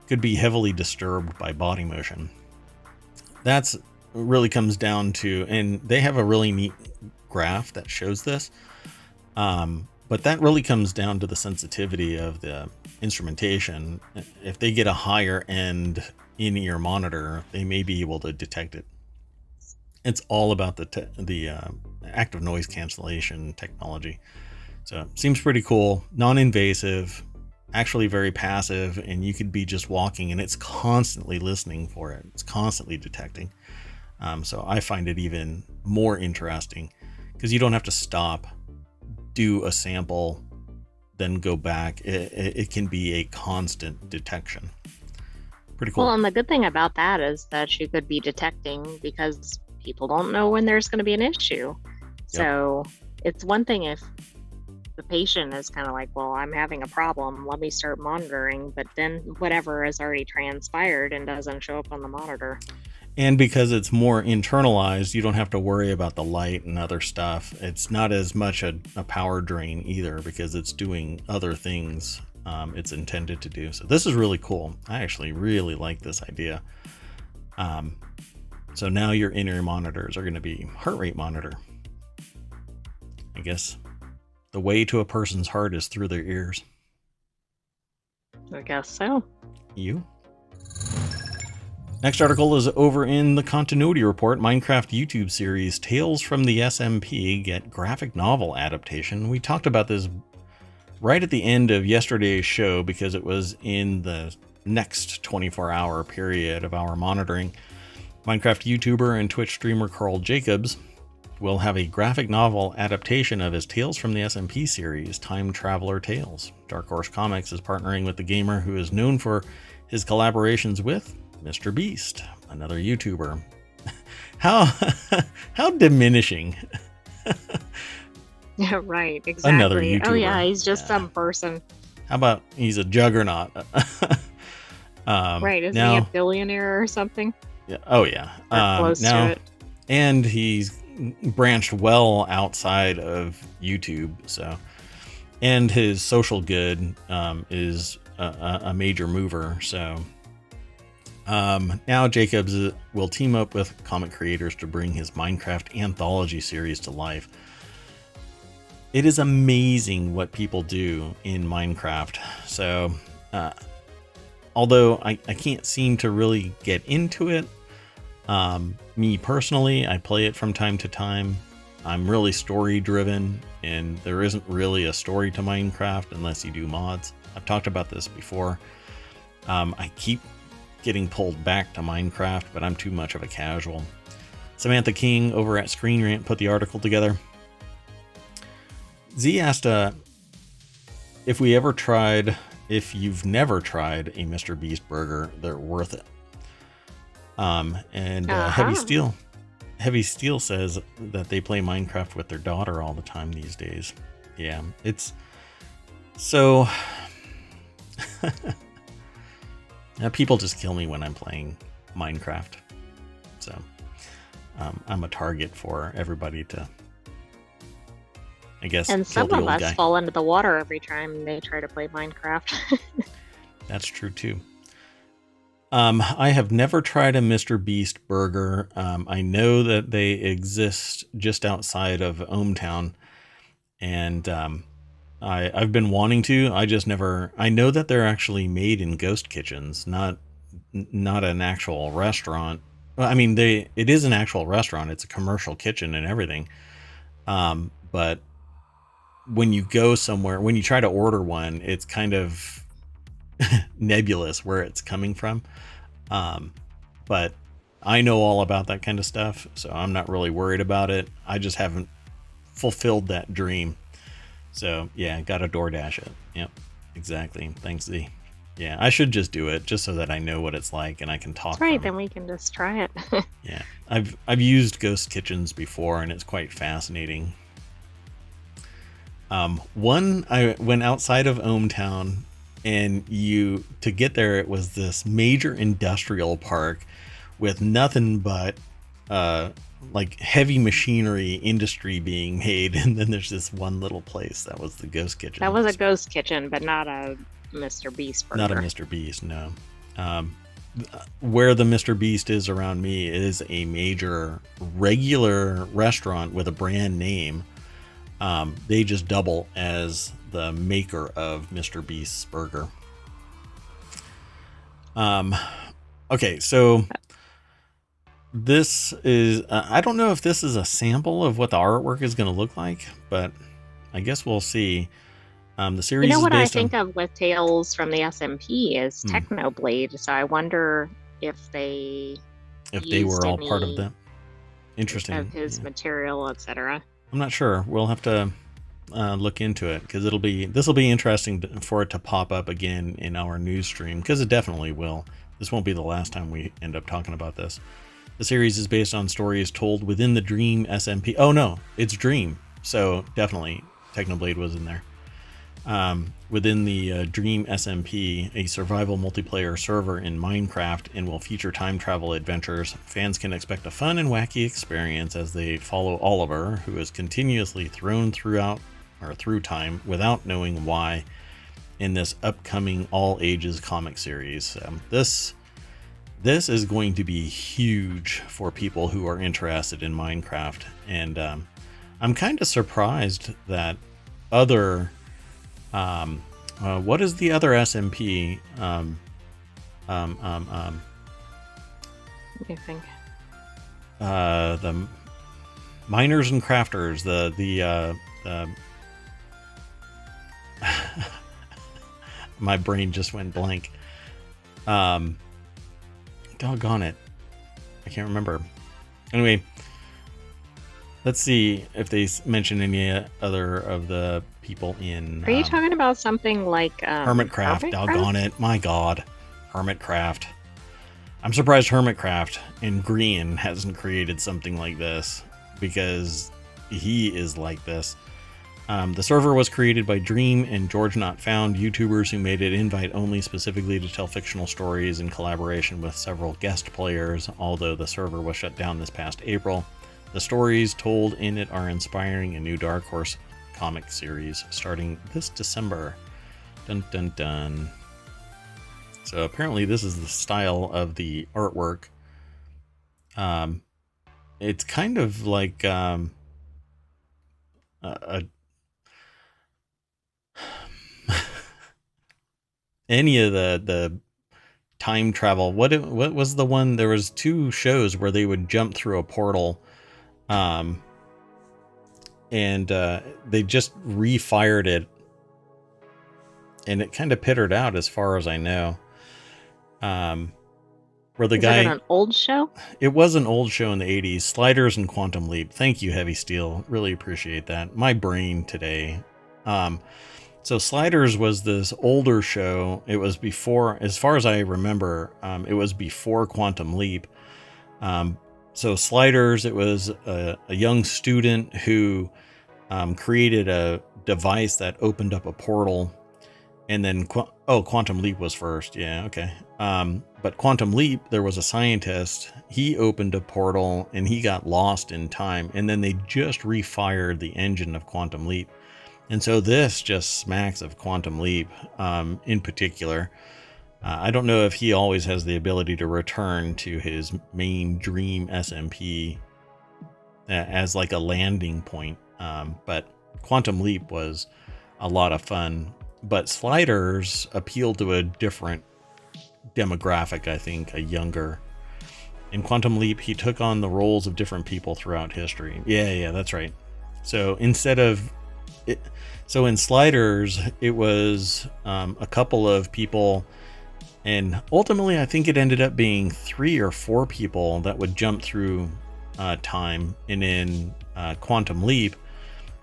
Speaker 1: could be heavily disturbed by body motion. That's really comes down to, and they have a really neat graph that shows this. But that really comes down to the sensitivity of the instrumentation. If they get a higher end in-ear monitor, they may be able to detect it. It's all about the active noise cancellation technology. So it seems pretty cool, non-invasive, actually very passive, and you could be just walking and it's constantly listening for it. It's constantly detecting. So I find it even more interesting because you don't have to stop, do a sample, then go back. It can be a constant detection. Pretty cool.
Speaker 2: Well, and the good thing about that is that you could be detecting because people don't know when there's going to be an issue. So it's one thing if the patient is kind of like, well, I'm having a problem, let me start monitoring, but then whatever has already transpired and doesn't show up on the monitor.
Speaker 1: And because it's more internalized, you don't have to worry about the light and other stuff. It's not as much a power drain either because it's doing other things it's intended to do. So this is really cool. I actually really like this idea. So now your in-ear monitors are going to be heart rate monitor. I guess the way to a person's heart is through their ears.
Speaker 2: I guess so.
Speaker 1: You? Next article is over in the continuity report. Minecraft YouTube series Tales from the SMP get graphic novel adaptation. We talked about this right at the end of yesterday's show because it was in the next 24-hour period of our monitoring. Minecraft YouTuber and Twitch streamer Carl Jacobs will have a graphic novel adaptation of his Tales from the SMP series, Time Traveler Tales. Dark Horse Comics is partnering with the gamer who is known for his collaborations with MrBeast, another YouTuber. How diminishing.
Speaker 2: Yeah, right, exactly.
Speaker 1: Another YouTuber.
Speaker 2: Oh yeah, he's just some person.
Speaker 1: How about he's a juggernaut?
Speaker 2: Right, isn't
Speaker 1: now,
Speaker 2: he a billionaire or something?
Speaker 1: Yeah. Oh yeah.
Speaker 2: Or close
Speaker 1: now,
Speaker 2: to it.
Speaker 1: And he's branched well outside of YouTube. So, and his social good is a major mover. So. Now Jacobs will team up with comic creators to bring his Minecraft anthology series to life. It is amazing what people do in Minecraft. So, although I can't seem to really get into it, me personally, I play it from time to time. I'm really story driven, and there isn't really a story to Minecraft unless you do mods. I've talked about this before. I keep getting pulled back to Minecraft, but I'm too much of a casual. Samantha King over at Screen Rant put the article together. Z asked if you've never tried a MrBeast burger, they're worth it. Heavy Steel says that they play Minecraft with their daughter all the time these days. Yeah, it's so people just kill me when I'm playing Minecraft. So I'm a target for everybody to, I guess,
Speaker 2: and
Speaker 1: kill
Speaker 2: some
Speaker 1: the
Speaker 2: of
Speaker 1: old
Speaker 2: us
Speaker 1: guy.
Speaker 2: fall into the water every time they try to play Minecraft.
Speaker 1: That's true too. I have never tried a MrBeast burger. I know that they exist just outside of ohmTown, and I've been wanting to. I just never. I know that they're actually made in ghost kitchens, not an actual restaurant. Well, I mean, it is an actual restaurant. It's a commercial kitchen and everything. But when you go somewhere, when you try to order one, it's kind of nebulous where it's coming from. But I know all about that kind of stuff, so I'm not really worried about it. I just haven't fulfilled that dream. So yeah, gotta DoorDash it. Yep, exactly. Thanks, Z. Yeah, I should just do it just so that I know what it's like and I can
Speaker 2: That's
Speaker 1: talk
Speaker 2: right,
Speaker 1: from.
Speaker 2: then we can just try it.
Speaker 1: Yeah, I've used ghost kitchens before and it's quite fascinating. One, I went outside of ohmTown, and to get there, it was this major industrial park with nothing but like heavy machinery industry being made, and then there's this one little place that was the ghost
Speaker 2: That
Speaker 1: kitchen.
Speaker 2: was a ghost kitchen, but not a MrBeast
Speaker 1: Not a
Speaker 2: burger.
Speaker 1: MrBeast, no. Um, where the MrBeast is around me is a major regular restaurant with a brand name. They just double as the maker of MrBeast's burger. Okay, so this is, I don't know if this is a sample of what the artwork is going to look like, but I guess we'll see. The
Speaker 2: You
Speaker 1: series
Speaker 2: know
Speaker 1: is
Speaker 2: what I
Speaker 1: based on,
Speaker 2: think of with Tales from the SMP is
Speaker 1: hmm,
Speaker 2: Technoblade, so I wonder if they
Speaker 1: if they
Speaker 2: used
Speaker 1: were all part of
Speaker 2: any
Speaker 1: that.
Speaker 2: of
Speaker 1: Interesting.
Speaker 2: his
Speaker 1: Yeah.
Speaker 2: material, etc.
Speaker 1: I'm not sure. We'll have to look into it because this will be interesting for it to pop up again in our news stream, because it definitely will. This won't be the last time we end up talking about this. The series is based on stories told within the Dream SMP. Oh no, it's Dream. So definitely Technoblade was in there. Within the Dream SMP, a survival multiplayer server in Minecraft, and will feature time travel adventures. Fans can expect a fun and wacky experience as they follow Oliver, who is continuously thrown through time without knowing why, in this upcoming all ages comic series. This is going to be huge for people who are interested in Minecraft, and I'm kind of surprised that other what is the other SMP? Um, um, um,
Speaker 2: What do you think?
Speaker 1: the miners and crafters. My brain just went blank. Doggone it, I can't remember. Anyway, let's see if they mention any other of the people in
Speaker 2: Are you talking about something like
Speaker 1: Hermitcraft. Doggone
Speaker 2: Hermitcraft?
Speaker 1: it, my god, Hermitcraft. I'm surprised Hermitcraft in Green hasn't created something like this, because he is like this. The server was created by Dream and George Not Found, YouTubers who made it invite only specifically to tell fictional stories in collaboration with several guest players, although the server was shut down this past April. The stories told in it are inspiring a new Dark Horse comic series starting this December. Dun dun dun. So apparently this is the style of the artwork. It's kind of like a any of the time travel. What was the one? There was two shows where they would jump through a portal, um, and they just refired it, and it kind of pittered out, as far as I know. Where the
Speaker 2: Is it
Speaker 1: guy,
Speaker 2: an old show?
Speaker 1: it was an old show in the 80s, Sliders and Quantum Leap. Thank you, Heavy Steel. Really appreciate that. My brain today. So Sliders was this older show. It was before, as far as I remember, it was before Quantum Leap. So Sliders, it was a young student who created a device that opened up a portal, and then Quantum Leap was first. Yeah, okay. But Quantum Leap, there was a scientist. He opened a portal and he got lost in time, and then they just refired the engine of Quantum Leap. And so this just smacks of Quantum Leap, in particular. I don't know if he always has the ability to return to his main dream SMP as like a landing point. But Quantum Leap was a lot of fun. But Sliders appeal to a different demographic, I think, a younger. In Quantum Leap, he took on the roles of different people throughout history. Yeah, that's right. So instead of it, so in Sliders, it was a couple of people, and ultimately, I think it ended up being 3 or 4 people that would jump through time. And in Quantum Leap,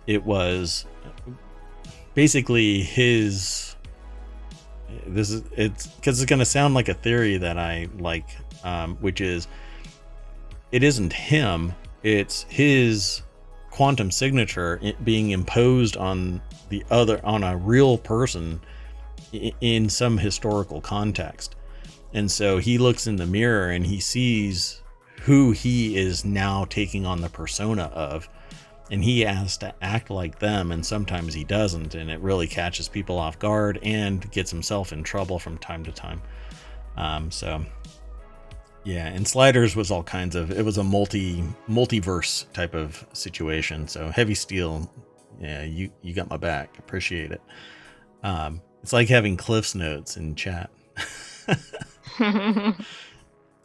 Speaker 1: it was basically his. It's because it's going to sound like a theory that I like, which is it isn't him, it's his quantum signature being imposed on a real person in some historical context. And so he looks in the mirror and he sees who he is now taking on the persona of, and he has to act like them, and sometimes he doesn't, and it really catches people off guard and gets himself in trouble from time to time. So yeah, and Sliders was all kinds of, it was a multiverse type of situation. So Heavy Steel, yeah, you got my back. Appreciate it. It's like having Cliff's notes in chat.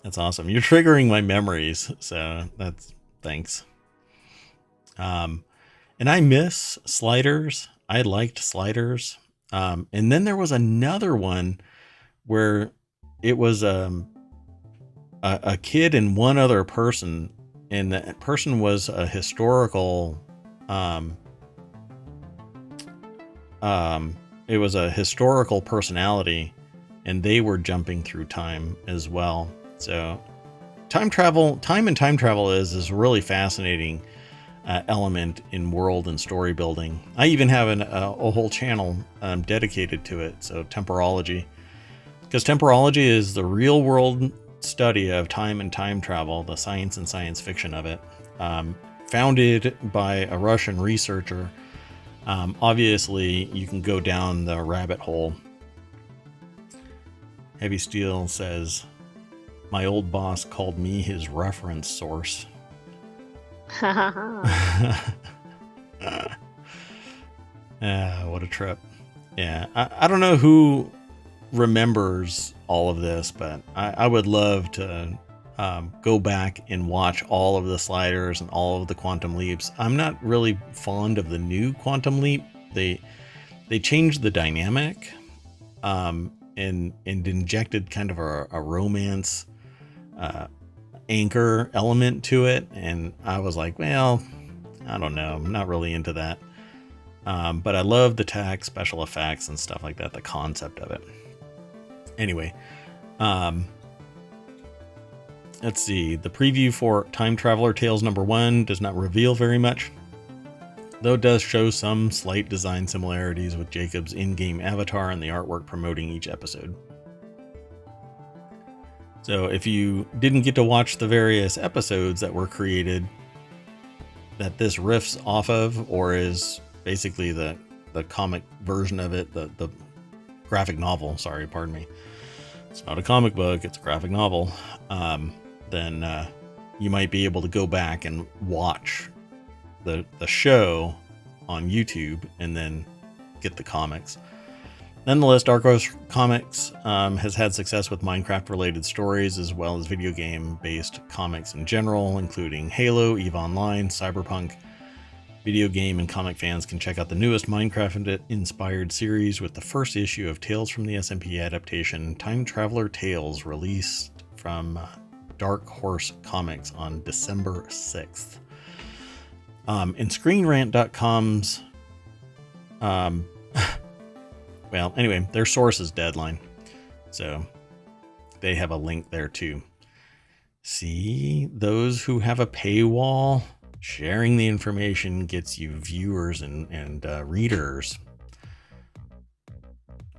Speaker 1: That's awesome. You're triggering my memories, so that's thanks. And I miss Sliders. I liked Sliders. And then there was another one where it was a kid and one other person, and that person was a historical it was a historical personality, and they were jumping through time as well. So time and time travel is really fascinating element in world and story building. I even have a whole channel dedicated to it. So temporology, because temporology is the real world study of time and time travel, the science and science fiction of it, founded by a Russian researcher. Obviously, you can go down the rabbit hole. Heavy Steel says, my old boss called me his reference source. What a trip. Yeah, I don't know who remembers all of this, but I would love to go back and watch all of the Sliders and all of the Quantum Leaps. I'm not really fond of the new Quantum Leap. They changed the dynamic and injected kind of a romance anchor element to it, and I was like, well, I don't know, I'm not really into that. But I love the tech, special effects and stuff like that, the concept of it. Anyway, let's see. The preview for Time Traveler Tales #1 does not reveal very much, though it does show some slight design similarities with Jacob's in-game avatar and the artwork promoting each episode. So if you didn't get to watch the various episodes that were created that this riffs off of, or is basically the comic version of it, the graphic novel, sorry, pardon me. It's not a comic book, it's a graphic novel. Then you might be able to go back and watch the show on YouTube and then get the comics. Nonetheless, Dark Horse Comics has had success with Minecraft-related stories as well as video game-based comics in general, including Halo, EVE Online, Cyberpunk. Video game and comic fans can check out the newest Minecraft-inspired series with the first issue of Tales from the SMP adaptation, Time Traveler Tales, released from Dark Horse Comics on December 6th. In ScreenRant.com's well, anyway, their source is Deadline, so they have a link there too. See, those who have a paywall, sharing the information gets you viewers and readers.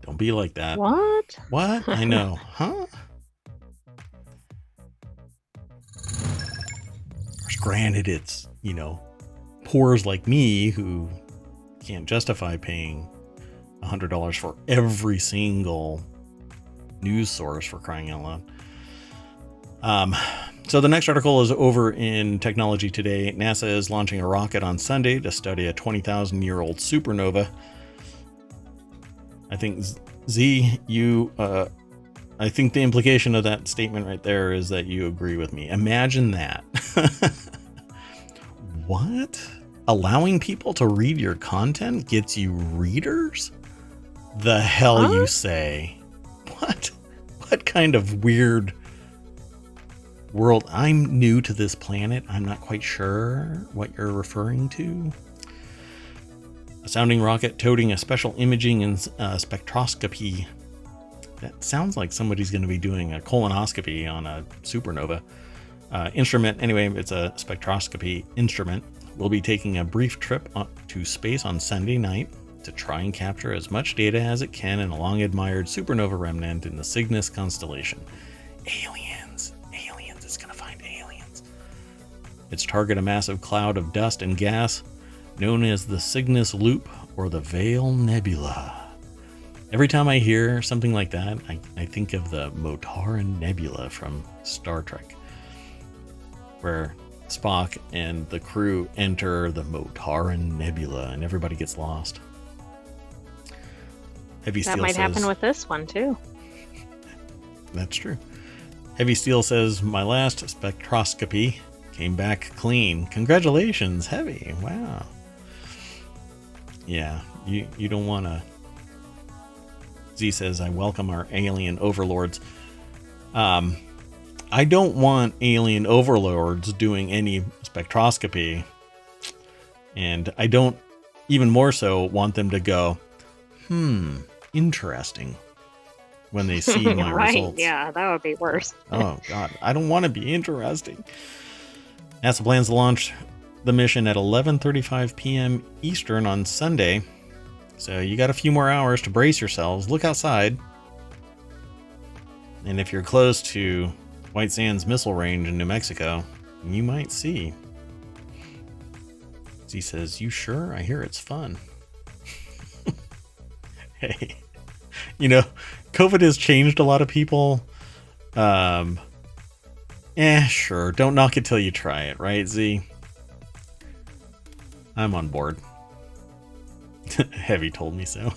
Speaker 1: Don't be like that.
Speaker 2: What?
Speaker 1: What? I know, huh? Granted, it's, poors like me who can't justify paying $100 for every single news source, for crying out loud. So the next article is over in Technology Today. NASA is launching a rocket on Sunday to study a 20,000-year-old supernova. I think I think the implication of that statement right there is that you agree with me. Imagine that. What? Allowing people to read your content gets you readers? The hell you say? What? What kind of weird world? I'm new to this planet. I'm not quite sure what you're referring to. A sounding rocket toting a special imaging and spectroscopy. That sounds like somebody's going to be doing a colonoscopy on a supernova. Instrument, anyway, it's a spectroscopy instrument. We'll be taking a brief trip to space on Sunday night to try and capture as much data as it can in a long-admired supernova remnant in the Cygnus constellation. Aliens. It's going to find aliens. Its target a massive cloud of dust and gas known as the Cygnus Loop or the Veil Nebula. Every time I hear something like that, I think of the Motaran Nebula from Star Trek, where Spock and the crew enter the Motaran Nebula and everybody gets lost. Heavy Steel
Speaker 2: That might
Speaker 1: says,
Speaker 2: happen with this one too.
Speaker 1: That's true. Heavy Steel says, my last spectroscopy came back clean. Congratulations, Heavy. Wow. Yeah, you don't want to... Z says, I welcome our alien overlords. I don't want alien overlords doing any spectroscopy. And I don't even more so want them to go, interesting, when they see my
Speaker 2: right,
Speaker 1: results.
Speaker 2: yeah, that would be worse.
Speaker 1: Oh, God. I don't want to be interesting. NASA plans to launch the mission at 11:35 p.m. Eastern on Sunday. So you got a few more hours to brace yourselves. Look outside. And if you're close to White Sands Missile Range in New Mexico, you might see. Z says, you sure? I hear it's fun. Hey, COVID has changed a lot of people. Sure. Don't knock it till you try it, right, Z? I'm on board. Heavy told me so.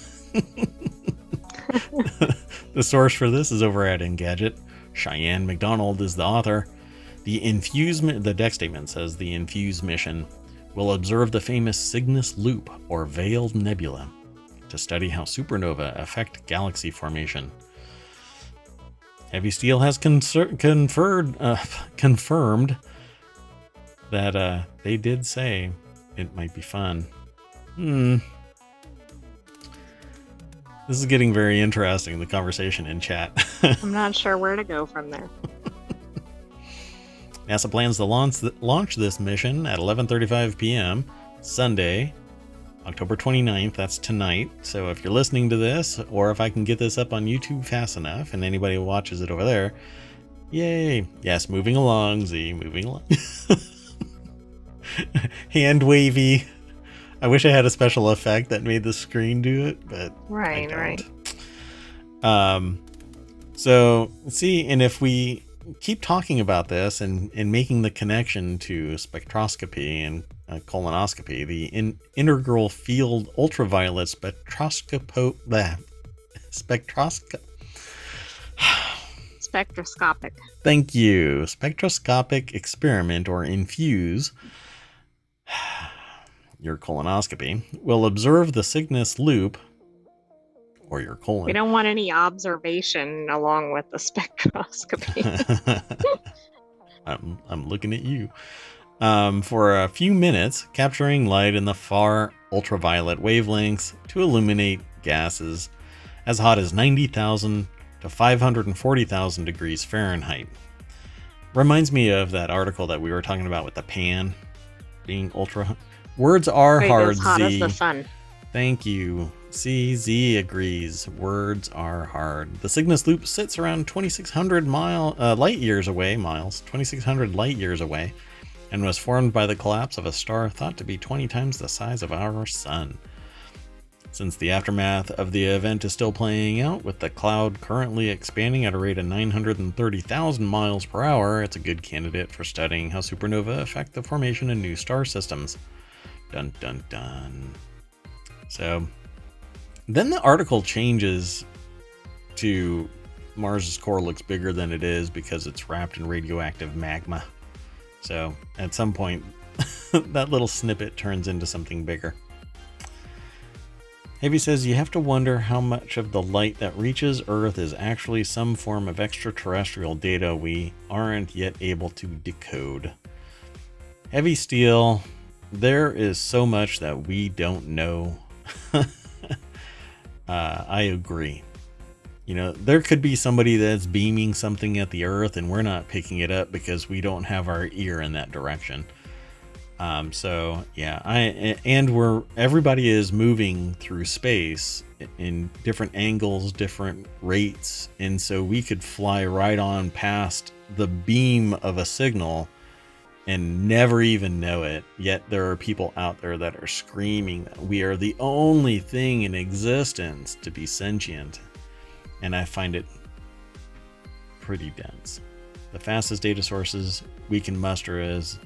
Speaker 1: The source for this is over at Engadget. Cheyenne McDonald is the author. The deck statement says the Infuse mission will observe the famous Cygnus Loop or Veiled Nebula to study how supernova affect galaxy formation. Heavy Steel has confirmed that they did say it might be fun. This is getting very interesting, the conversation in chat.
Speaker 2: I'm not sure where to go from there.
Speaker 1: NASA plans to launch this mission at 11:35 p.m. Sunday, October 29th. That's tonight. So if you're listening to this, or if I can get this up on YouTube fast enough, and anybody who watches it over there, yay. Yes, moving along, Z, moving along. Hand wavy. I wish I had a special effect that made the screen do it, but
Speaker 2: right.
Speaker 1: So see, and if we keep talking about this and making the connection to spectroscopy and colonoscopy, the integral field ultraviolet spectroscopic Thank you. Spectroscopic experiment, or Infuse, your colonoscopy, will observe the Cygnus Loop, or your colon.
Speaker 2: We don't want any observation along with the spectroscopy.
Speaker 1: I'm looking at you. For a few minutes, capturing light in the far ultraviolet wavelengths to illuminate gases as hot as 90,000 to 540,000 degrees Fahrenheit. Reminds me of that article that we were talking about with the pan being ultra. Words are hard,
Speaker 2: as hot
Speaker 1: Z.
Speaker 2: as the sun.
Speaker 1: Thank you. CZ agrees. Words are hard. The Cygnus Loop sits around 2,600 light years away, 2,600 light years away, and was formed by the collapse of a star thought to be 20 times the size of our sun. Since the aftermath of the event is still playing out, with the cloud currently expanding at a rate of 930,000 miles per hour, it's a good candidate for studying how supernovae affect the formation of new star systems. Dun dun dun. So then the article changes to Mars's core looks bigger than it is because it's wrapped in radioactive magma. So at some point, that little snippet turns into something bigger. Heavy says you have to wonder how much of the light that reaches Earth is actually some form of extraterrestrial data we aren't yet able to decode. Heavy Steel, there is so much that we don't know. I agree. You know, there could be somebody that's beaming something at the Earth and we're not picking it up because we don't have our ear in that direction. So yeah, everybody is moving through space in different angles, different rates. And so we could fly right on past the beam of a signal and never even know it. Yet there are people out there that are screaming that we are the only thing in existence to be sentient. And I find it pretty dense. The fastest data sources we can muster is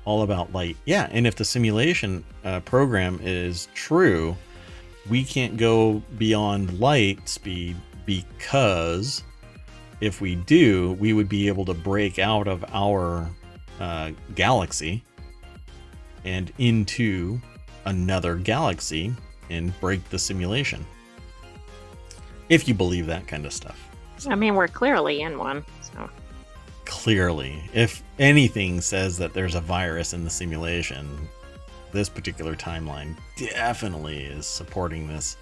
Speaker 1: all about light. Yeah, and if the simulation program is true, we can't go beyond light speed, because if we do, we would be able to break out of our galaxy and into another galaxy and break the simulation. If you believe that kind of stuff.
Speaker 2: I mean, we're clearly in one, so.
Speaker 1: Clearly, if anything says that there's a virus in the simulation, this particular timeline definitely is supporting this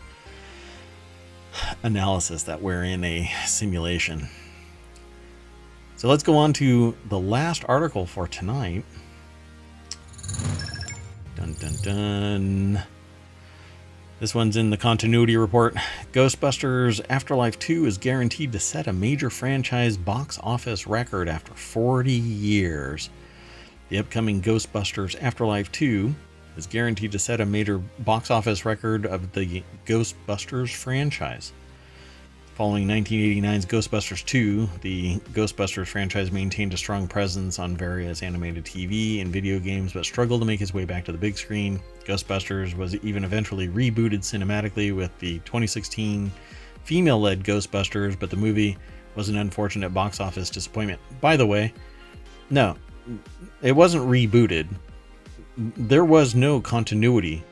Speaker 1: analysis that we're in a simulation. So let's go on to the last article for tonight. Dun dun dun. This one's in the continuity report. Ghostbusters Afterlife 2 is guaranteed to set a major franchise box office record after 40 years. The upcoming Ghostbusters Afterlife 2 is guaranteed to set a major box office record of the Ghostbusters franchise. Following 1989's Ghostbusters 2, the Ghostbusters franchise maintained a strong presence on various animated TV and video games, but struggled to make its way back to the big screen. Ghostbusters was even eventually rebooted cinematically with the 2016 female-led Ghostbusters, but the movie was an unfortunate box office disappointment. By the way, no, it wasn't rebooted. There was no continuity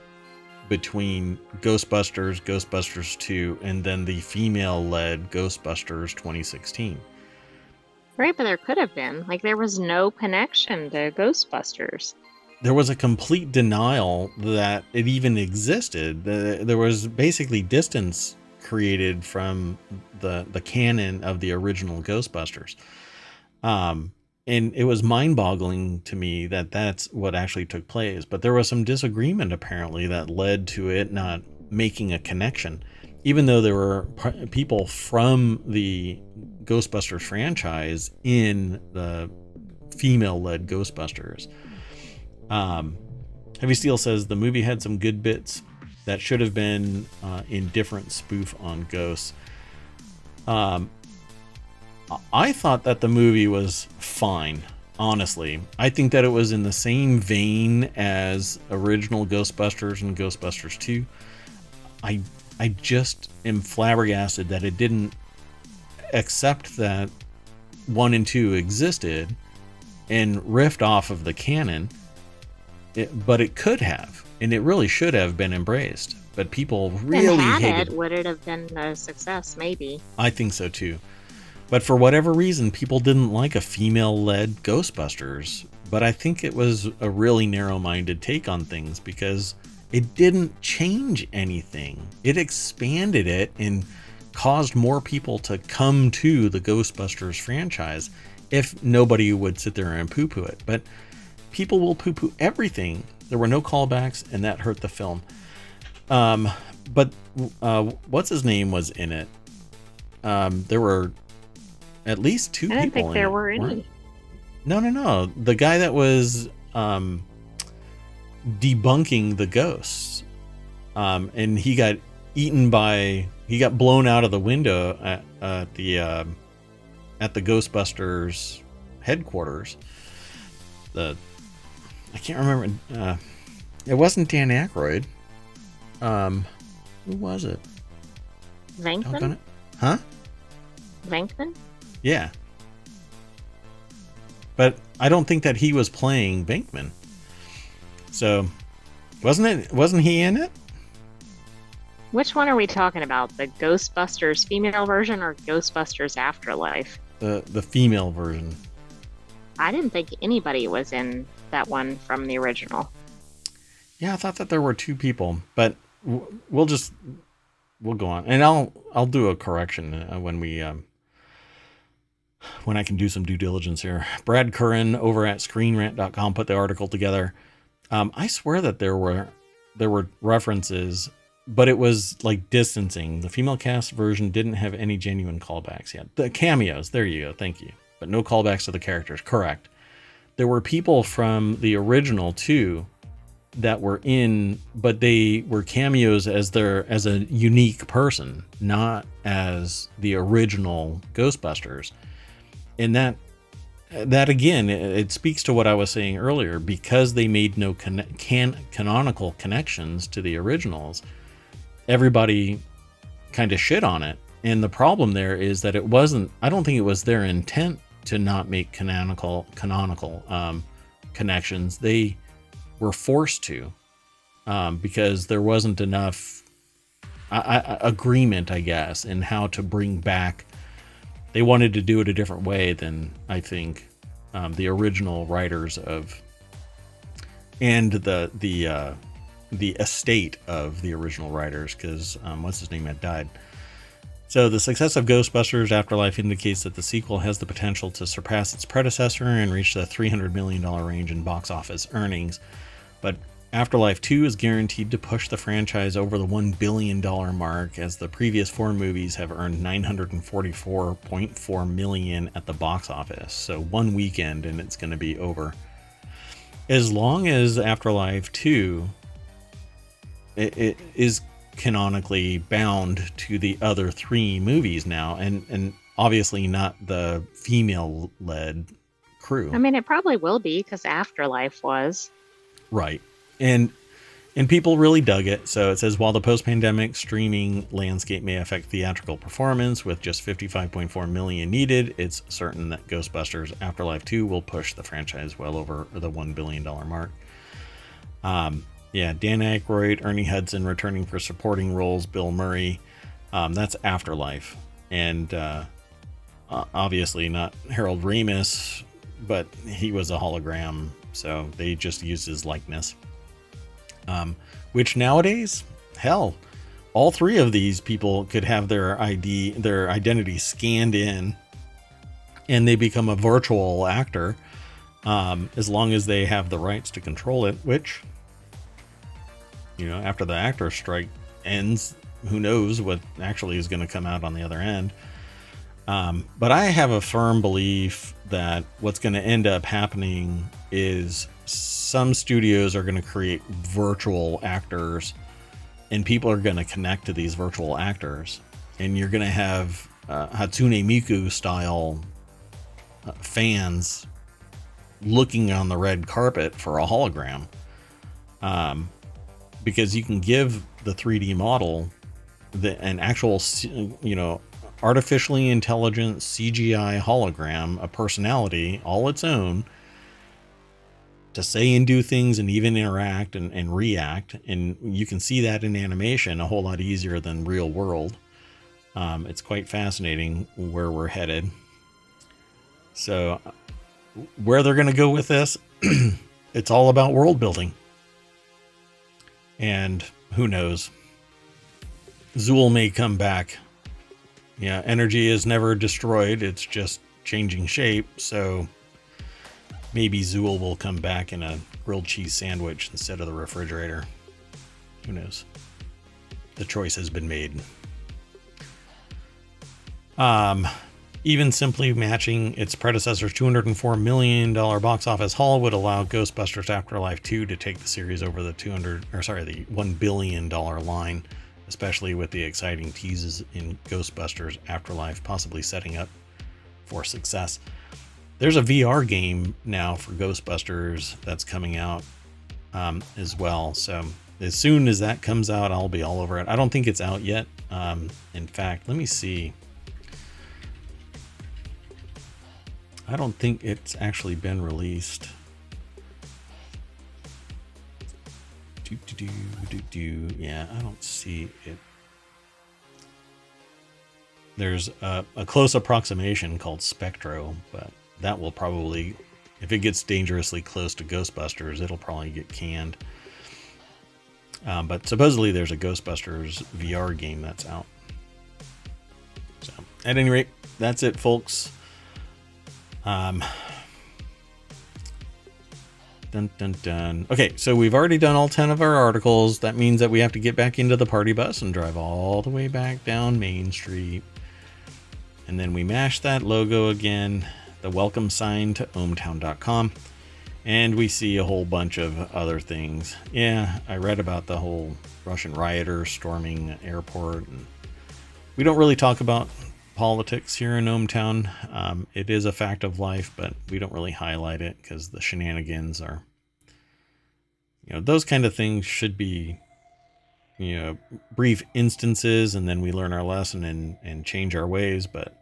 Speaker 1: between Ghostbusters, Ghostbusters 2, and then the female-led Ghostbusters 2016.
Speaker 2: Right, but there could have been. Like, there was no connection to Ghostbusters.
Speaker 1: There was a complete denial that it even existed. There was basically distance created from the canon of the original Ghostbusters. And it was mind-boggling to me that that's what actually took place. But there was some disagreement, apparently, that led to it not making a connection. Even though there were people from the Ghostbusters franchise in the female-led Ghostbusters. Heavy Steel says the movie had some good bits that should have been in different spoof on ghosts. I thought that the movie was fine, honestly. I think that it was in the same vein as original Ghostbusters and Ghostbusters 2. I just am flabbergasted that it didn't accept that 1 and 2 existed and riffed off of the canon. But it could have, and it really should have been embraced. But people really hated it.
Speaker 2: Would it have been a success? Maybe.
Speaker 1: I think so too. But for whatever reason, people didn't like a female-led Ghostbusters. But I think it was a really narrow-minded take on things because it didn't change anything. It expanded it and caused more people to come to the Ghostbusters franchise if nobody would sit there and poo-poo it. But people will poo-poo everything. There were no callbacks, and that hurt the film. But what's his name was in it? There were at least 2 people.
Speaker 2: I didn't think there were any.
Speaker 1: No. The guy that was debunking the ghosts, and he got eaten by, he got blown out of the window at the Ghostbusters headquarters. I can't remember. It wasn't Dan Aykroyd. Who was it?
Speaker 2: Venkman?
Speaker 1: Huh?
Speaker 2: Venkman?
Speaker 1: Yeah. But I don't think that he was playing Venkman. So, wasn't he in it?
Speaker 2: Which one are we talking about? The Ghostbusters female version or Ghostbusters Afterlife?
Speaker 1: The female version.
Speaker 2: I didn't think anybody was in that one from the original.
Speaker 1: Yeah, I thought that there were two people, but we'll go on, and I'll do a correction when I can do some due diligence here. Brad Curran over at ScreenRant.com put the article together. I swear that there were references, but it was like distancing. The female cast version didn't have any genuine callbacks yet. The cameos, there you go, thank you. But no callbacks to the characters, correct. There were people from the original too that were in, but they were cameos as a unique person, not as the original Ghostbusters. And that again, it speaks to what I was saying earlier, because they made no canonical connections to the originals. Everybody kind of shit on it. And the problem there is that it wasn't, I don't think it was their intent to not make canonical connections. They were forced to, because there wasn't enough agreement, I guess, in how to bring back. They wanted to do it a different way than I think the original writers of, and the estate of the original writers, because what's his name had died. So the success of Ghostbusters Afterlife indicates that the sequel has the potential to surpass its predecessor and reach the $300 million range in box office earnings. But Afterlife 2 is guaranteed to push the franchise over the $1 billion mark, as the previous four movies have earned $944.4 million at the box office. So one weekend and it's going to be over. As long as Afterlife 2 it is canonically bound to the other three movies now, and obviously not the female-led crew.
Speaker 2: I mean, it probably will be, because Afterlife was.
Speaker 1: Right. And people really dug it. So it says, while the post-pandemic streaming landscape may affect theatrical performance with just $55.4 million needed, it's certain that Ghostbusters Afterlife 2 will push the franchise well over the $1 billion mark. Yeah, Dan Aykroyd, Ernie Hudson returning for supporting roles, Bill Murray. That's Afterlife. And obviously not Harold Ramis, but he was a hologram, so they just used his likeness. Which nowadays, hell, all three of these people could have their identity scanned in, and they become a virtual actor, as long as they have the rights to control it, which, you know, after the actor strike ends, who knows what actually is going to come out on the other end. But I have a firm belief that what's going to end up happening is some studios are going to create virtual actors, and people are going to connect to these virtual actors, and you're going to have Hatsune Miku style fans looking on the red carpet for a hologram, because you can give the 3D model an actual, you know, artificially intelligent CGI hologram, a personality all its own, to say and do things and even interact and react. And you can see that in animation a whole lot easier than real world. It's quite fascinating where we're headed. So where they're going to go with this, it's all about world building. And who knows? Zool may come back. Yeah, energy is never destroyed. It's just changing shape. So maybe Zool will come back in a grilled cheese sandwich instead of the refrigerator. Who knows? The choice has been made. Even simply matching its predecessor's $204 million box office haul would allow Ghostbusters Afterlife 2 to take the series over the $1 billion line especially with the exciting teases in Ghostbusters Afterlife, possibly setting up for success. There's a VR game now for Ghostbusters that's coming out as well. So as soon as that comes out, I'll be all over it. I don't think it's out yet. In fact, let me see. I don't think it's actually been released. Yeah, I don't see it. There's a close approximation called Spectro, but that will probably, if it gets dangerously close to Ghostbusters, it'll probably get canned. But supposedly there's a Ghostbusters VR game that's out. So at any rate, that's it, folks. Dun, dun, dun. Okay, so we've already done all 10 of our articles. That means that we have to get back into the party bus and drive all the way back down Main Street. And then we mash that logo again, the welcome sign to ohmTown.com. And we see a whole bunch of other things. Yeah, I read about the whole Russian rioters storming the airport. And we don't really talk about politics here in ohmTown. It is a fact of life, but we don't really highlight it because the shenanigans are, those kind of things should be, brief instances, and then we learn our lesson and change our ways. But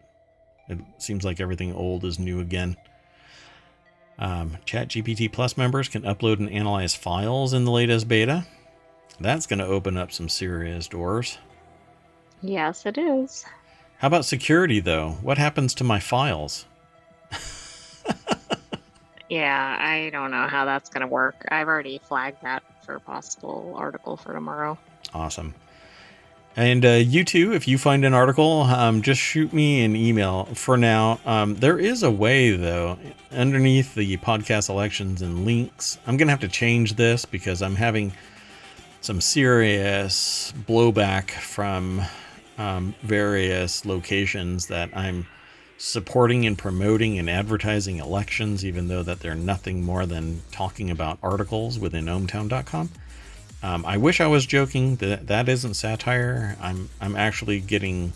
Speaker 1: it seems like everything old is new again. ChatGPT Plus members can upload and analyze files in the latest beta. That's going to open up some serious doors.
Speaker 2: Yes, it is.
Speaker 1: How about security, though? What happens to my files?
Speaker 2: Yeah, I don't know how that's going to work. I've already flagged that for a possible article for tomorrow.
Speaker 1: Awesome. And you too, if you find an article, just shoot me an email. For now, there is a way, though, underneath the podcast selections and links. I'm going to have to change this because I'm having some serious blowback from various locations that I'm supporting and promoting and advertising elections, even though that they're nothing more than talking about articles within ohmTown.com. I wish I was joking. That isn't satire. I'm actually getting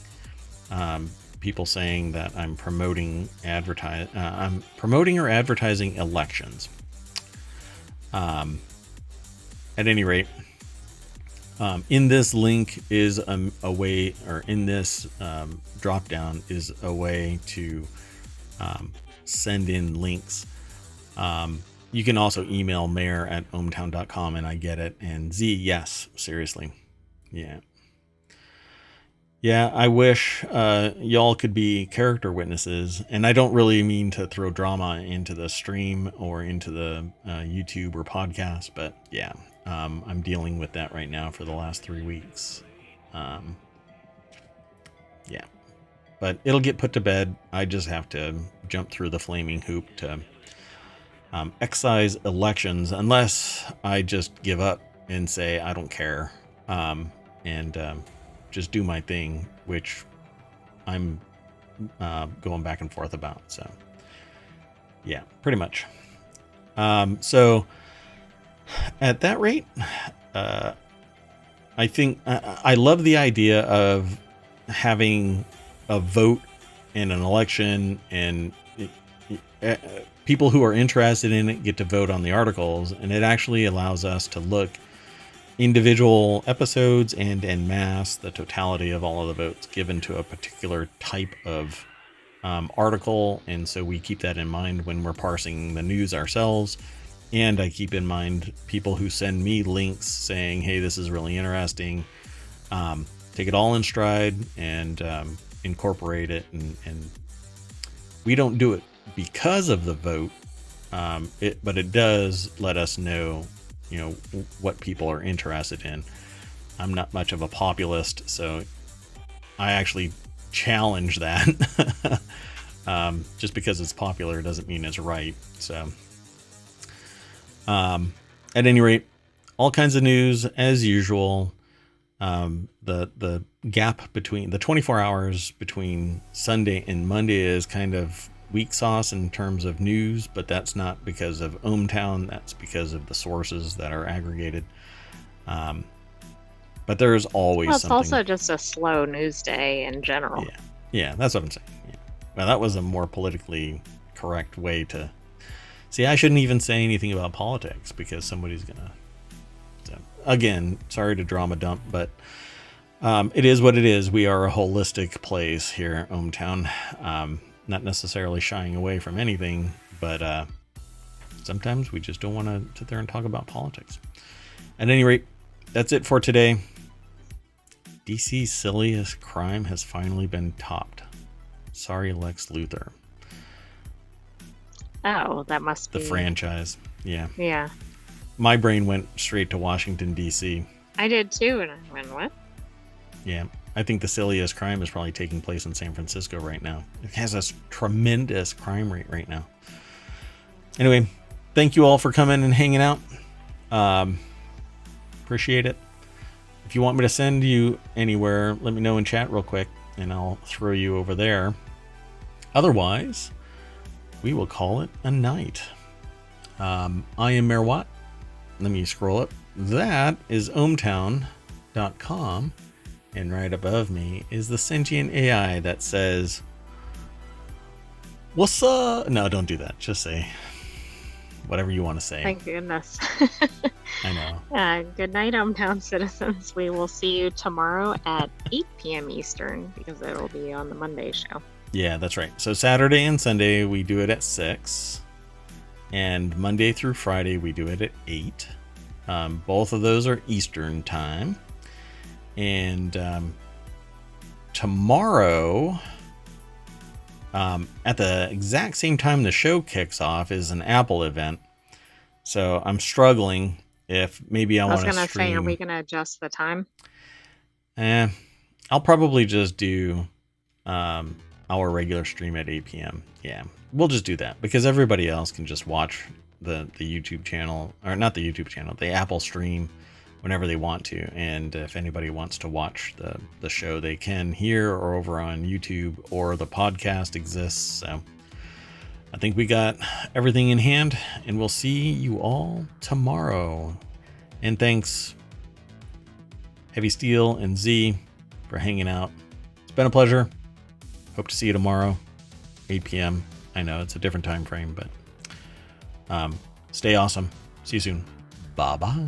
Speaker 1: people saying that I'm promoting or advertising elections. At any rate, in this link is a way, or in this drop down is a way to send in links. You can also email mayor@ohmtown.com and I get it. And Z, yes, seriously. Yeah. Yeah, I wish y'all could be character witnesses. And I don't really mean to throw drama into the stream or into the YouTube or podcast, but yeah, I'm dealing with that right now for the last 3 weeks. Yeah, but it'll get put to bed. I just have to jump through the flaming hoop to excise elections, unless I just give up and say I don't care, and just do my thing, which I'm going back and forth about. So yeah, pretty much. So at that rate, I think I love the idea of having a vote in an election, and people who are interested in it get to vote on the articles, and it actually allows us to look individual episodes and en masse, the totality of all of the votes given to a particular type of article. And so we keep that in mind when we're parsing the news ourselves. And I keep in mind people who send me links saying, hey, this is really interesting. Take it all in stride and incorporate it. And we don't do it because of the vote, but it does let us know, what people are interested in. I'm not much of a populist, so I actually challenge that. Just because it's popular doesn't mean it's right. So at any rate, all kinds of news as usual. The gap between the 24 hours between Sunday and Monday is kind of weak sauce in terms of news, but that's not because of ohmTown. That's because of the sources that are aggregated. But there's always
Speaker 2: Well, it's
Speaker 1: something.
Speaker 2: also just a slow news day in general.
Speaker 1: Yeah. Yeah, that's what I'm saying. Yeah. Well, that was a more politically correct way to... See, I shouldn't even say anything about politics because somebody's going to... So, again, sorry to drama dump, but it is what it is. We are a holistic place here at ohmTown. Not necessarily shying away from anything, but sometimes we just don't want to sit there and talk about politics. At any rate, that's it for today. DC's silliest crime has finally been topped. Sorry, Lex Luthor.
Speaker 2: Oh, that must be
Speaker 1: the franchise. Yeah.
Speaker 2: Yeah.
Speaker 1: My brain went straight to Washington, D.C.
Speaker 2: I did too, and I went, what?
Speaker 1: Yeah. I think the silliest crime is probably taking place in San Francisco right now. It has a tremendous crime rate right now. Anyway, thank you all for coming and hanging out. Appreciate it. If you want me to send you anywhere, let me know in chat real quick, and I'll throw you over there. Otherwise, we will call it a night. I am Mayor Watt. Let me scroll up. That is ohmTown.com. And right above me is the sentient AI that says, "What's up?" No, don't do that. Just say whatever you want to say.
Speaker 2: Thank goodness.
Speaker 1: I know.
Speaker 2: Good night, ohmTown citizens. We will see you tomorrow at 8 p.m. Eastern because it will be on the Monday show.
Speaker 1: Yeah, that's right. So Saturday and Sunday we do it at 6. And Monday through Friday we do it at 8. Both of those are Eastern time. And tomorrow, at the exact same time the show kicks off, is an Apple event. So I'm struggling if maybe I want to stream.
Speaker 2: I was going to say, are we going to adjust the time?
Speaker 1: I'll probably just do our regular stream at 8 p.m. Yeah, we'll just do that because everybody else can just watch the YouTube channel, or not the YouTube channel, the Apple stream whenever they want to. And if anybody wants to watch the show, they can here or over on YouTube, or the podcast exists. So I think we got everything in hand, and we'll see you all tomorrow. And thanks, Heavy Steel and Z, for hanging out. It's been a pleasure. Hope to see you tomorrow, 8 p.m. I know it's a different time frame, but stay awesome. See you soon. Bye-bye.